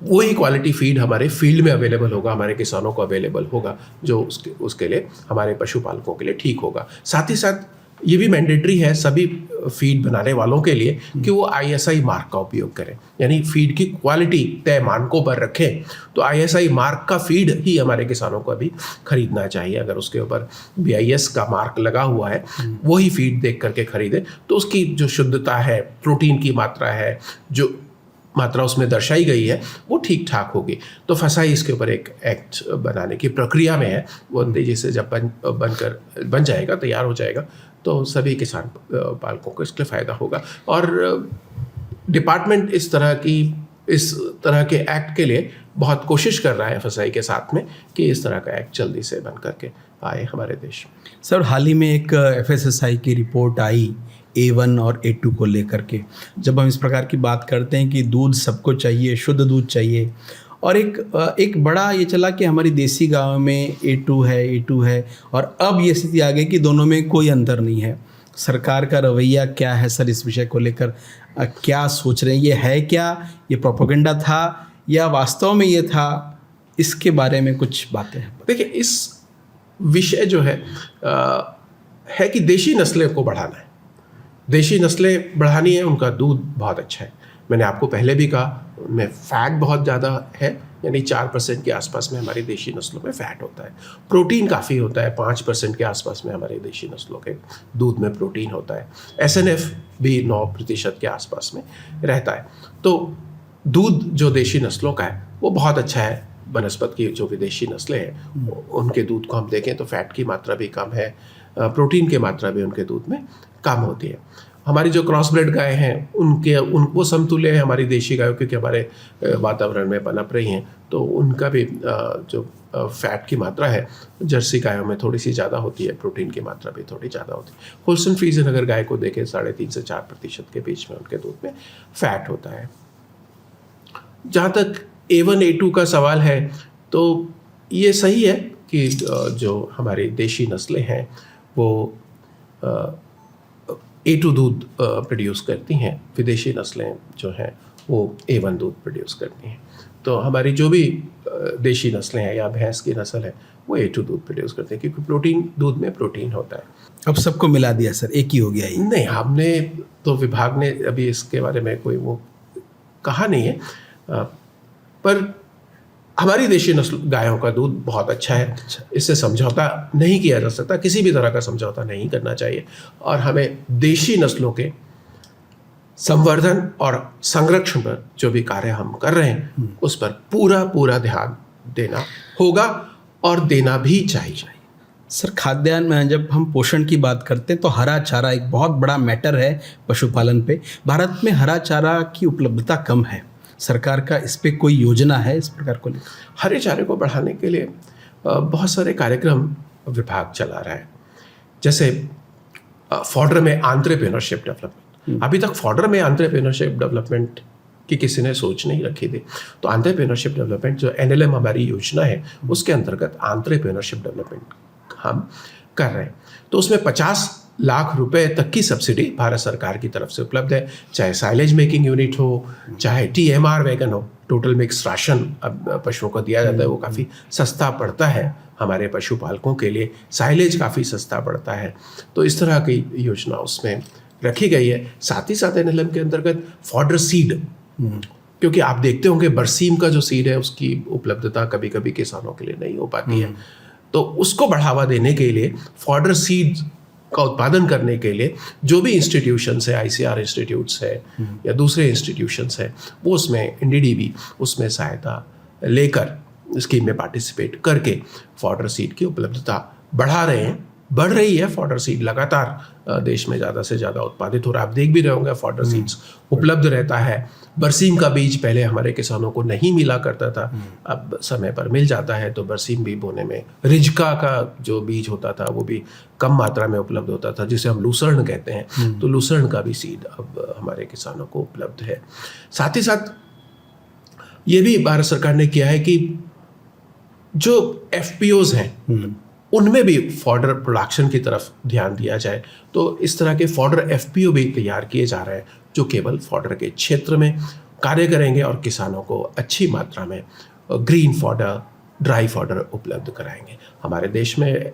वही क्वालिटी फीड हमारे फील्ड में अवेलेबल होगा, हमारे किसानों को अवेलेबल होगा, जो उसके लिए हमारे पशुपालकों के लिए ठीक होगा। साथ ही साथ ये भी मैंडेटरी है सभी फीड बनाने वालों के लिए कि वो ISI मार्क का उपयोग करें, यानी फीड की क्वालिटी तय मानकों पर रखें। तो ISI मार्क का फीड ही हमारे किसानों को अभी खरीदना चाहिए। अगर उसके ऊपर BIS का मार्क लगा हुआ है वही फीड देख करके खरीदें, तो उसकी जो शुद्धता है, प्रोटीन की मात्रा है, जो मात्रा उसमें दर्शाई गई है, वो ठीक ठाक होगी। तो फसाई इसके ऊपर एक एक्ट बनाने की प्रक्रिया में है। वो तेजी से जब बन जाएगा, तैयार हो जाएगा, तो सभी किसान पालकों को इसके फ़ायदा होगा। और डिपार्टमेंट इस तरह के एक्ट के लिए बहुत कोशिश कर रहा है फसाई के साथ में कि इस तरह का एक्ट जल्दी से बन करके आए हमारे देश में।
सर, हाल ही में एक FSSAI की रिपोर्ट आई A1 और A2 को लेकर के। जब हम इस प्रकार की बात करते हैं कि दूध सबको चाहिए, शुद्ध दूध चाहिए, और एक बड़ा ये चला कि हमारी देसी गाँव में A2 है, और अब ये स्थिति आ गई कि दोनों में कोई अंतर नहीं है। सरकार का रवैया क्या है सर इस विषय को लेकर? क्या सोच रहे हैं? ये है क्या, ये प्रोपेगेंडा था या वास्तव में ये था? इसके बारे में कुछ बातें हैं।
देखिए, इस विषय जो है कि देशी नस्लें को बढ़ाना है। देशी नस्लें बढ़ानी है, उनका दूध बहुत अच्छा है। मैंने आपको पहले भी कहा, उनमें फैट बहुत ज़्यादा है, यानी 4% के आसपास में हमारी देशी नस्लों में फ़ैट होता है। प्रोटीन काफ़ी होता है, 5% के आसपास में हमारे देशी नस्लों के दूध में प्रोटीन होता है। SNF भी 9% के आसपास में रहता है। तो दूध जो देशी नस्लों का है वो बहुत अच्छा है। बनस्पत की जो विदेशी नस्लें हैं उनके दूध को हम देखें तो फैट की मात्रा भी कम है, प्रोटीन की मात्रा भी उनके दूध में कम होती है। हमारी जो क्रॉस ब्रेड गाय हैं उनको समतुल्य है हमारी देशी गायों, क्योंकि हमारे वातावरण में पनप रही हैं, तो उनका भी जो फैट की मात्रा है जर्सी गायों में थोड़ी सी ज़्यादा होती है, प्रोटीन की मात्रा भी थोड़ी ज़्यादा होती है। होल्स्टीन फ्रीजियन अगर गाय को देखें 3.5 से 4% के बीच में उनके दूध में फैट होता है। जहाँ तक A1 A2 का सवाल है, तो ये सही है कि जो हमारी देशी नस्लें हैं वो A2 दूध प्रोड्यूस करती हैं, विदेशी नस्लें जो हैं वो A1 दूध प्रोड्यूस करती हैं। तो हमारी जो भी देशी नस्लें हैं या भैंस की नस्ल है वो A2 दूध प्रोड्यूस करते हैं, क्योंकि दूध में प्रोटीन होता है।
अब सबको मिला दिया सर, एक ही हो गया ये?
नहीं, हमने तो विभाग ने अभी इसके बारे में कोई वो कहा नहीं है, पर हमारी देशी नस्ल गायों का दूध बहुत अच्छा है, इससे समझौता नहीं किया जा सकता, किसी भी तरह का समझौता नहीं करना चाहिए। और हमें देशी नस्लों के संवर्धन और संरक्षण पर जो भी कार्य हम कर रहे हैं उस पर पूरा ध्यान देना होगा और देना भी चाहिए।
सर, खाद्यान्न में जब हम पोषण की बात करते हैं तो हरा चारा एक बहुत बड़ा मैटर है पशुपालन पे। भारत में हरा चारा की उपलब्धता कम है, सरकार का इस पे कोई योजना है इस प्रकार को लेकर?
हरे चारे को बढ़ाने के लिए बहुत सारे कार्यक्रम विभाग चला रहा है, जैसे फॉडर में एंटरप्रेन्योरशिप डेवलपमेंट। अभी तक फॉडर में एंटरप्रेन्योरशिप डेवलपमेंट की किसी ने सोच नहीं रखी थी, तो एंटरप्रेन्योरशिप डेवलपमेंट जो NLM हमारी योजना है उसके अंतर्गत एंटरप्रेन्योरशिप डेवलपमेंट हम कर रहे हैं। तो उसमें 50 लाख रुपए तक की सब्सिडी भारत सरकार की तरफ से उपलब्ध है, चाहे साइलेज मेकिंग यूनिट हो, चाहे TMR वैगन हो, टोटल मिक्स राशन अब पशुओं को दिया जाता है, वो काफ़ी सस्ता पड़ता है हमारे पशुपालकों के लिए, साइलेज काफ़ी सस्ता पड़ता है। तो इस तरह की योजना उसमें रखी गई है। साथ ही साथ NLM के अंतर्गत फॉडर सीड, क्योंकि आप देखते होंगे बरसीम का जो सीड है उसकी उपलब्धता कभी कभी किसानों के लिए नहीं हो पाती है, तो उसको बढ़ावा देने के लिए फॉडर सीड का उत्पादन करने के लिए जो भी इंस्टीट्यूशंस है, ICR इंस्टीट्यूट्स है या दूसरे इंस्टीट्यूशंस है, वो उसमें NDDB उसमें सहायता लेकर स्कीम में पार्टिसिपेट करके फॉडर सीड की उपलब्धता बढ़ा रहे हैं। बढ़ रही है फॉडर सीड, लगातार देश में ज़्यादा से ज़्यादा उत्पादित हो रहा है। आप देख भी रहे होंगे फॉडर सीड्स उपलब्ध रहता है। बरसीम का बीज पहले हमारे किसानों को नहीं मिला करता था, अब समय पर मिल जाता है। तो बरसीम भी बोने में रिजका का जो बीज होता था वो भी कम मात्रा में उपलब्ध होता था, जिसे हम लूसर्न कहते हैं, तो लूसर्न का भी सीड अब हमारे किसानों को उपलब्ध है। साथ ही साथ ये भी भारत सरकार ने किया है कि जो FPOs हैं उनमें भी फॉडर प्रोडक्शन की तरफ ध्यान दिया जाए। तो इस तरह के फॉडर FPO भी तैयार किए जा रहे हैं जो केवल फॉडर के क्षेत्र में कार्य करेंगे और किसानों को अच्छी मात्रा में ग्रीन फॉडर, ड्राई फॉडर उपलब्ध कराएंगे। हमारे देश में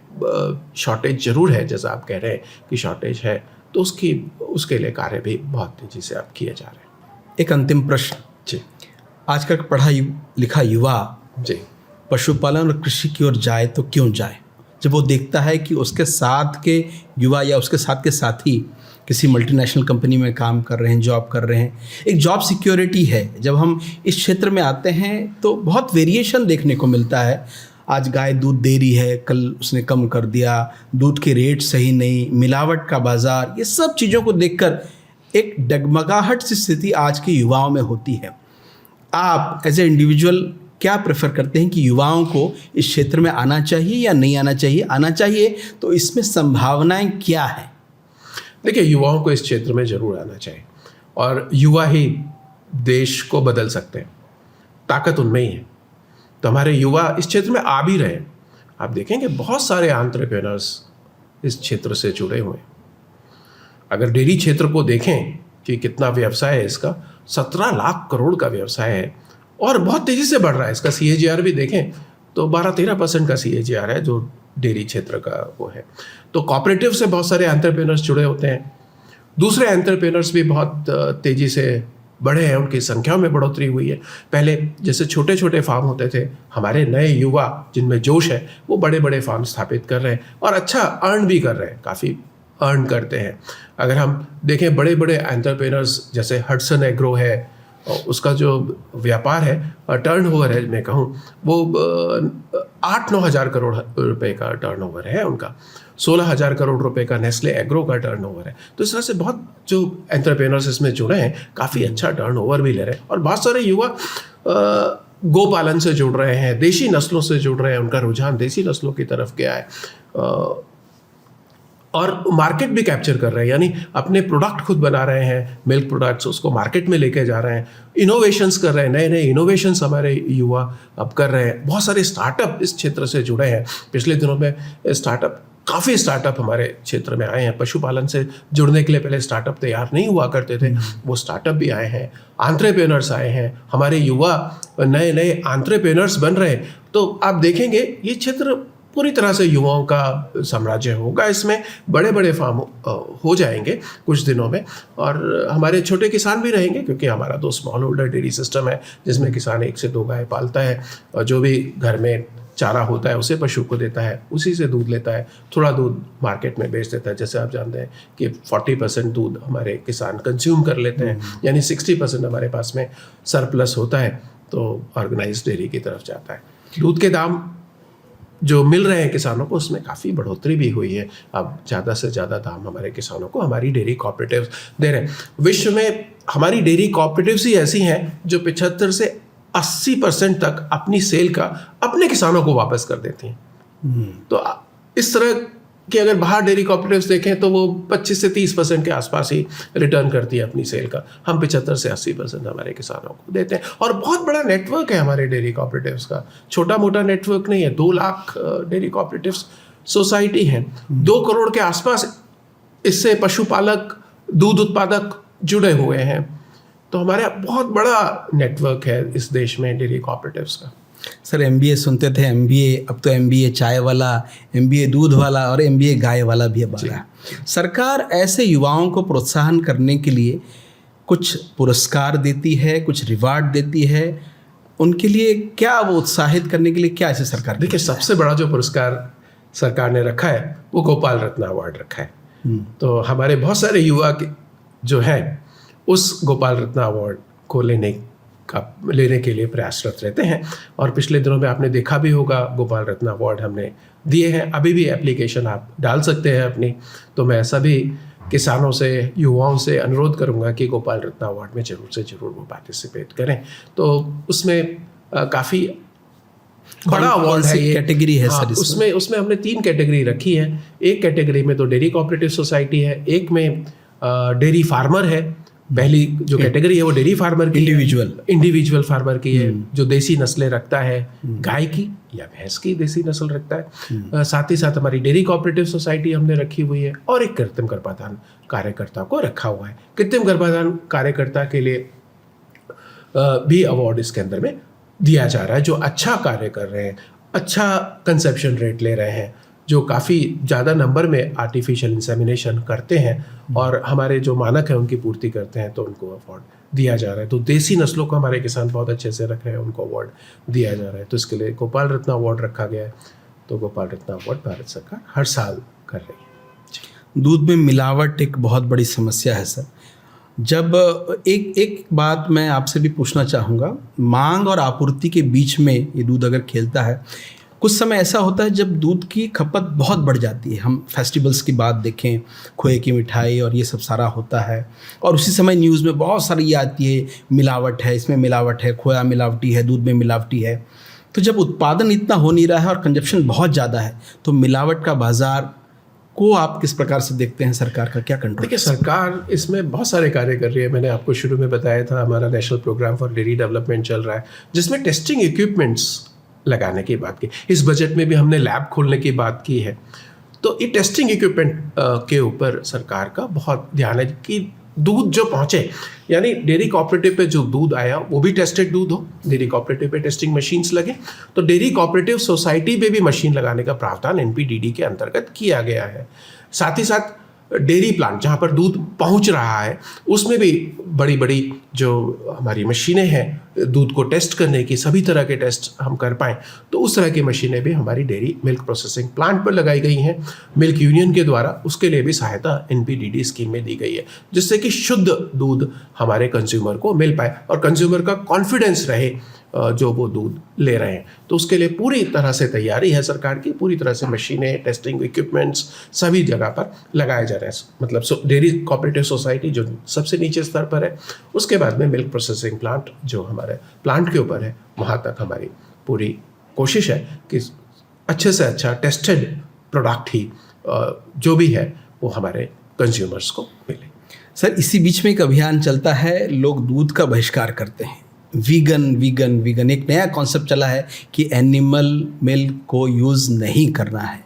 शॉर्टेज जरूर है, जैसा आप कह रहे हैं कि शॉर्टेज है, तो उसके लिए कार्य भी बहुत तेजी से आप किए जा रहे हैं।
एक अंतिम प्रश्न
जी,
आजकल का पढ़ा लिखा युवा
जी
पशुपालन और कृषि की ओर जाए तो क्यों जाए, जब वो देखता है कि उसके साथ के युवा या उसके साथ के साथी किसी मल्टीनेशनल कंपनी में काम कर रहे हैं, जॉब कर रहे हैं, एक जॉब सिक्योरिटी है। जब हम इस क्षेत्र में आते हैं तो बहुत वेरिएशन देखने को मिलता है। आज गाय दूध दे रही है, कल उसने कम कर दिया, दूध के रेट सही नहीं, मिलावट का बाज़ार, ये सब चीज़ों को देखकर एक डगमगाहट सी स्थिति आज के युवाओं में होती है। आप एज ए इंडिविजुअल क्या प्रेफर करते हैं कि युवाओं को इस क्षेत्र में आना चाहिए या नहीं आना चाहिए? आना चाहिए तो इसमें संभावनाएं क्या हैं?
देखिए, युवाओं को इस क्षेत्र में जरूर आना चाहिए और युवा ही देश को बदल सकते हैं, ताकत उनमें ही है। तो हमारे युवा इस क्षेत्र में आ भी रहे हैं। आप देखेंगे बहुत सारे एंटरप्रेन्योर्स इस क्षेत्र से जुड़े हुए हैं। अगर डेयरी क्षेत्र को देखें कि कितना व्यवसाय है इसका, 17 लाख करोड़ का व्यवसाय है और बहुत तेज़ी से बढ़ रहा है। इसका CAGR भी देखें तो 12-13% का CAGR है जो डेयरी क्षेत्र का वो है। तो कोऑपरेटिव से बहुत सारे एंटरप्रेन्योर्स जुड़े होते हैं। दूसरे एंटरप्रेन्योर्स भी बहुत तेज़ी से बढ़े हैं, उनकी संख्या में बढ़ोतरी हुई है। पहले जैसे छोटे छोटे फार्म होते थे, हमारे नए युवा जिनमें जोश है वो बड़े बड़े फार्म स्थापित कर रहे हैं और अच्छा अर्न भी कर रहे हैं, काफ़ी अर्न करते हैं। अगर हम देखें बड़े बड़े एंटरप्रेन्योर्स जैसे हडसन एग्रो है, उसका जो व्यापार है, टर्नओवर है, मैं कहूँ वो 8-9 हज़ार करोड़ रुपए का टर्नओवर है उनका। 16 हज़ार करोड़ रुपए का नेस्ले एग्रो का टर्नओवर है। तो इस तरह से बहुत जो एंटरप्रेन्योर्स इसमें जुड़े हैं काफ़ी अच्छा टर्नओवर भी ले रहे हैं। और बहुत सारे युवा गोपालन से जुड़ रहे हैं, देशी नस्लों से जुड़ रहे हैं, उनका रुझान देशी नस्लों की तरफ गया है और मार्केट भी कैप्चर कर रहे हैं, यानी अपने प्रोडक्ट खुद बना रहे हैं, मिल्क प्रोडक्ट्स, उसको मार्केट में लेके जा रहे हैं, इनोवेशंस कर रहे हैं, नए नए इनोवेशंस हमारे युवा अब कर रहे हैं। बहुत सारे स्टार्टअप इस क्षेत्र से जुड़े हैं। पिछले दिनों में काफ़ी स्टार्टअप हमारे क्षेत्र में आए हैं। पशुपालन से जुड़ने के लिए पहले स्टार्टअप तैयार नहीं हुआ करते थे, वो स्टार्टअप भी आए हैं, एंटरप्रेन्योर्स आए हैं, हमारे युवा नए नए एंटरप्रेन्योर्स बन रहे हैं। तो आप देखेंगे ये क्षेत्र पूरी तरह से युवाओं का साम्राज्य होगा। इसमें बड़े बड़े फार्म हो जाएंगे कुछ दिनों में, और हमारे छोटे किसान भी रहेंगे, क्योंकि हमारा तो स्मॉल होल्डर डेयरी सिस्टम है जिसमें किसान 1 से 2 गाय पालता है, और जो भी घर में चारा होता है उसे पशु को देता है, उसी से दूध लेता है, थोड़ा दूध मार्केट में बेच देता है। जैसे आप जानते हैं कि 40% दूध हमारे किसान कंज्यूम कर लेते हैं, यानी 60% हमारे पास में सरप्लस होता है तो ऑर्गेनाइज्ड डेयरी की तरफ जाता है। दूध के दाम जो मिल रहे हैं किसानों को, उसमें काफ़ी बढ़ोतरी भी हुई है। अब ज़्यादा से ज़्यादा दाम हमारे किसानों को हमारी डेयरी कोऑपरेटिव्स दे रहे हैं। विश्व में हमारी डेयरी कोऑपरेटिव्स ही ऐसी हैं जो 75 से 80% तक अपनी सेल का अपने किसानों को वापस कर देती हैं। तो इस तरह कि अगर बाहर डेयरी कोऑपरेटिव्स देखें तो वो 25 से 30% के आसपास ही रिटर्न करती है अपनी सेल का। हम 75 से 80% हमारे किसानों को देते हैं, और बहुत बड़ा नेटवर्क है हमारे डेयरी कोऑपरेटिव्स का, छोटा मोटा नेटवर्क नहीं है। 2 लाख डेयरी कोऑपरेटिव्स सोसाइटी हैं, 2 करोड़ के आसपास इससे पशुपालक, दूध उत्पादक जुड़े हुए हैं। तो हमारे बहुत बड़ा नेटवर्क है इस देश में डेयरी कोऑपरेटिव्स का।
सर, MBA सुनते थे, MBA, अब तो MBA चाय वाला, MBA दूध वाला और MBA गाय वाला भी अब आ रहा है। सरकार ऐसे युवाओं को प्रोत्साहन करने के लिए कुछ पुरस्कार देती है, कुछ रिवार्ड देती है, उनके लिए क्या वो उत्साहित करने के लिए क्या ऐसे सरकार?
देखिए, सबसे बड़ा जो पुरस्कार सरकार ने रखा है वो गोपाल रत्न अवार्ड रखा है। तो हमारे बहुत सारे युवा जो हैं उस गोपाल रत्न अवार्ड को लेने के लिए प्रयासरत रहते हैं, और पिछले दिनों में आपने देखा भी होगा गोपाल रत्न अवार्ड हमने दिए हैं। अभी भी एप्लीकेशन आप डाल सकते हैं अपनी। तो मैं सभी किसानों से, युवाओं से अनुरोध करूंगा कि गोपाल रत्न अवार्ड में जरूर से जरूर वो पार्टिसिपेट करें। तो उसमें काफ़ी बड़ा अवार्ड है, ये
कैटेगरी है।
हाँ,
सर,
उसमें हमने 3 कैटेगरी रखी है। एक कैटेगरी में तो डेयरी कोऑपरेटिव सोसाइटी है, एक में डेयरी फार्मर है। पहली जो कैटेगरी है वो डेयरी फार्मर की, इंडिविजुअल फार्मर की है, जो देसी नस्लें रखता है, गाय की या भैंस की देसी नस्ल रखता है। साथ ही साथ हमारी डेयरी कोऑपरेटिव सोसाइटी हमने रखी हुई है, और एक कृत्रिम गर्भाधान कार्यकर्ता को रखा हुआ है। कृत्रिम गर्भाधान कार्यकर्ता के लिए भी अवार्ड इसके अंदर में दिया जा रहा है, जो अच्छा कार्य कर रहे हैं, अच्छा कंसेप्शन रेट ले रहे हैं, जो काफ़ी ज़्यादा नंबर में आर्टिफिशियल इंसेमिनेशन करते हैं और हमारे जो मानक है उनकी पूर्ति करते हैं, तो उनको अवार्ड दिया जा रहा है। तो देसी नस्लों को हमारे किसान बहुत अच्छे से रख रहे हैं, उनको अवार्ड दिया जा रहा है। तो इसके लिए गोपाल रत्न अवार्ड रखा गया है। तो गोपाल रत्न अवार्ड भारत सरकार हर साल कर रही है।
दूध में मिलावट एक बहुत बड़ी समस्या है सर। जब एक बात मैं आपसे भी पूछना चाहूँगा, मांग और आपूर्ति के बीच में ये दूध अगर खेलता है, कुछ समय ऐसा होता है जब दूध की खपत बहुत बढ़ जाती है। हम फेस्टिवल्स की बात देखें, खोए की मिठाई और ये सब सारा होता है, और उसी समय न्यूज़ में बहुत सारी ये आती है, मिलावट है, इसमें मिलावट है, खोया मिलावटी है, दूध में मिलावटी है। तो जब उत्पादन इतना हो नहीं रहा है और कंजप्शन बहुत ज़्यादा है, तो मिलावट का बाज़ार को आप किस प्रकार से देखते हैं? सरकार का क्या कंट्रोल?
देखिए, सरकार इसमें बहुत सारे कार्य कर रही है। मैंने आपको शुरू में बताया था, हमारा national programme for dairy development चल रहा है, जिसमें टेस्टिंग इक्विपमेंट्स लगाने की बात की। इस बजट में भी हमने लैब खोलने की बात की है। तो ये टेस्टिंग इक्विपमेंट के ऊपर सरकार का बहुत ध्यान है कि दूध जो पहुँचे, यानी डेयरी कोऑपरेटिव पे जो दूध आया वो भी टेस्टेड दूध हो। डेयरी कोऑपरेटिव पे टेस्टिंग मशीन्स लगे, तो डेयरी कोऑपरेटिव सोसाइटी पे भी मशीन लगाने का प्रावधान NPDD के अंतर्गत किया गया है। साथ ही साथ डेयरी प्लांट जहाँ पर दूध पहुँच रहा है, उसमें भी बड़ी बड़ी जो हमारी मशीनें हैं दूध को टेस्ट करने की, सभी तरह के टेस्ट हम कर पाएँ, तो उस तरह की मशीनें भी हमारी डेयरी मिल्क प्रोसेसिंग प्लांट पर लगाई गई हैं मिल्क यूनियन के द्वारा। उसके लिए भी सहायता NPDD स्कीम में दी गई है, जिससे कि शुद्ध दूध हमारे कंज्यूमर को मिल पाए और कंज्यूमर का कॉन्फिडेंस रहे जो वो दूध ले रहे हैं। तो उसके लिए पूरी तरह से तैयारी है सरकार की, पूरी तरह से मशीनें, टेस्टिंग इक्विपमेंट्स सभी जगह पर लगाए जा रहे हैं। मतलब डेयरी कोऑपरेटिव सोसाइटी जो सबसे नीचे स्तर पर है, उसके बाद में मिल्क प्रोसेसिंग प्लांट जो हमारे प्लांट के ऊपर है, वहाँ तक हमारी पूरी कोशिश है कि अच्छे से अच्छा टेस्टेड प्रोडक्ट ही जो भी है वो हमारे कंज्यूमर्स को मिले।
सर, इसी बीच में एक अभियान चलता है, लोग दूध का बहिष्कार करते हैं। वीगन एक नया कॉन्सेप्ट चला है कि एनिमल मिल्क को यूज़ नहीं करना है।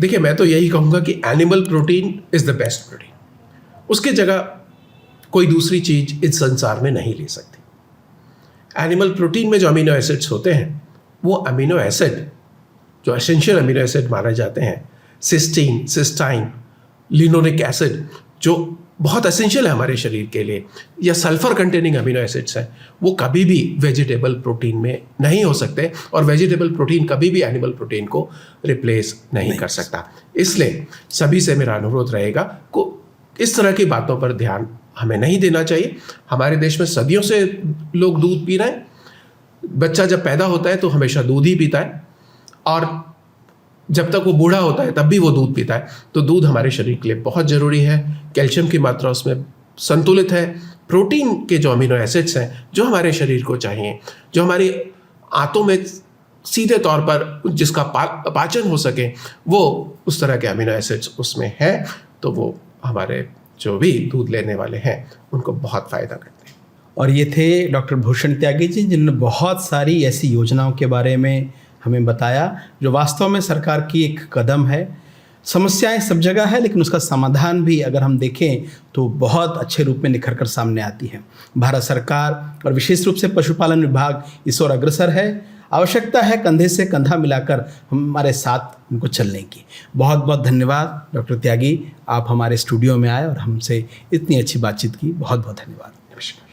देखिए, मैं तो यही कहूँगा कि animal protein is the best protein. उसकी जगह कोई दूसरी चीज़ इस संसार में नहीं ले सकती। एनिमल प्रोटीन में जो अमीनो एसिड्स होते हैं वो अमीनो एसिड जो एसेंशियल अमीनो एसिड माने जाते हैं, सिस्टीन, सिस्टाइन, लिनोलिक एसिड, जो बहुत एसेंशियल है हमारे शरीर के लिए, या सल्फर कंटेनिंग अमीनो एसिड्स हैं, वो कभी भी वेजिटेबल प्रोटीन में नहीं हो सकते, और वेजिटेबल प्रोटीन कभी भी एनिमल प्रोटीन को रिप्लेस नहीं कर सकता। इसलिए सभी से मेरा अनुरोध रहेगा को इस तरह की बातों पर ध्यान हमें नहीं देना चाहिए। हमारे देश में सदियों से लोग दूध पी रहे हैं। बच्चा जब पैदा होता है तो हमेशा दूध ही पीता है, और जब तक वो बूढ़ा होता है तब भी वो दूध पीता है। तो दूध हमारे शरीर के लिए बहुत ज़रूरी है। कैल्शियम की मात्रा उसमें संतुलित है। प्रोटीन के जो अमीनो एसिड्स हैं जो हमारे शरीर को चाहिए, जो हमारी आंतों में सीधे तौर पर जिसका पाचन हो सके, वो उस तरह के अमीनो एसिड्स उसमें हैं। तो वो हमारे जो भी दूध लेने वाले हैं उनको बहुत फ़ायदा करते हैं।
और ये थे डॉक्टर भूषण त्यागी जी, जिन्होंने बहुत सारी ऐसी योजनाओं के बारे में हमें बताया जो वास्तव में सरकार की एक कदम है। समस्याएं सब जगह है, लेकिन उसका समाधान भी अगर हम देखें तो बहुत अच्छे रूप में निखर कर सामने आती है। भारत सरकार और विशेष रूप से पशुपालन विभाग इस ओर अग्रसर है। आवश्यकता है कंधे से कंधा मिलाकर हमारे साथ उनको चलने की। बहुत बहुत धन्यवाद डॉक्टर त्यागी, आप हमारे स्टूडियो में आए और हमसे इतनी अच्छी बातचीत की। बहुत बहुत धन्यवाद।
नमस्कार।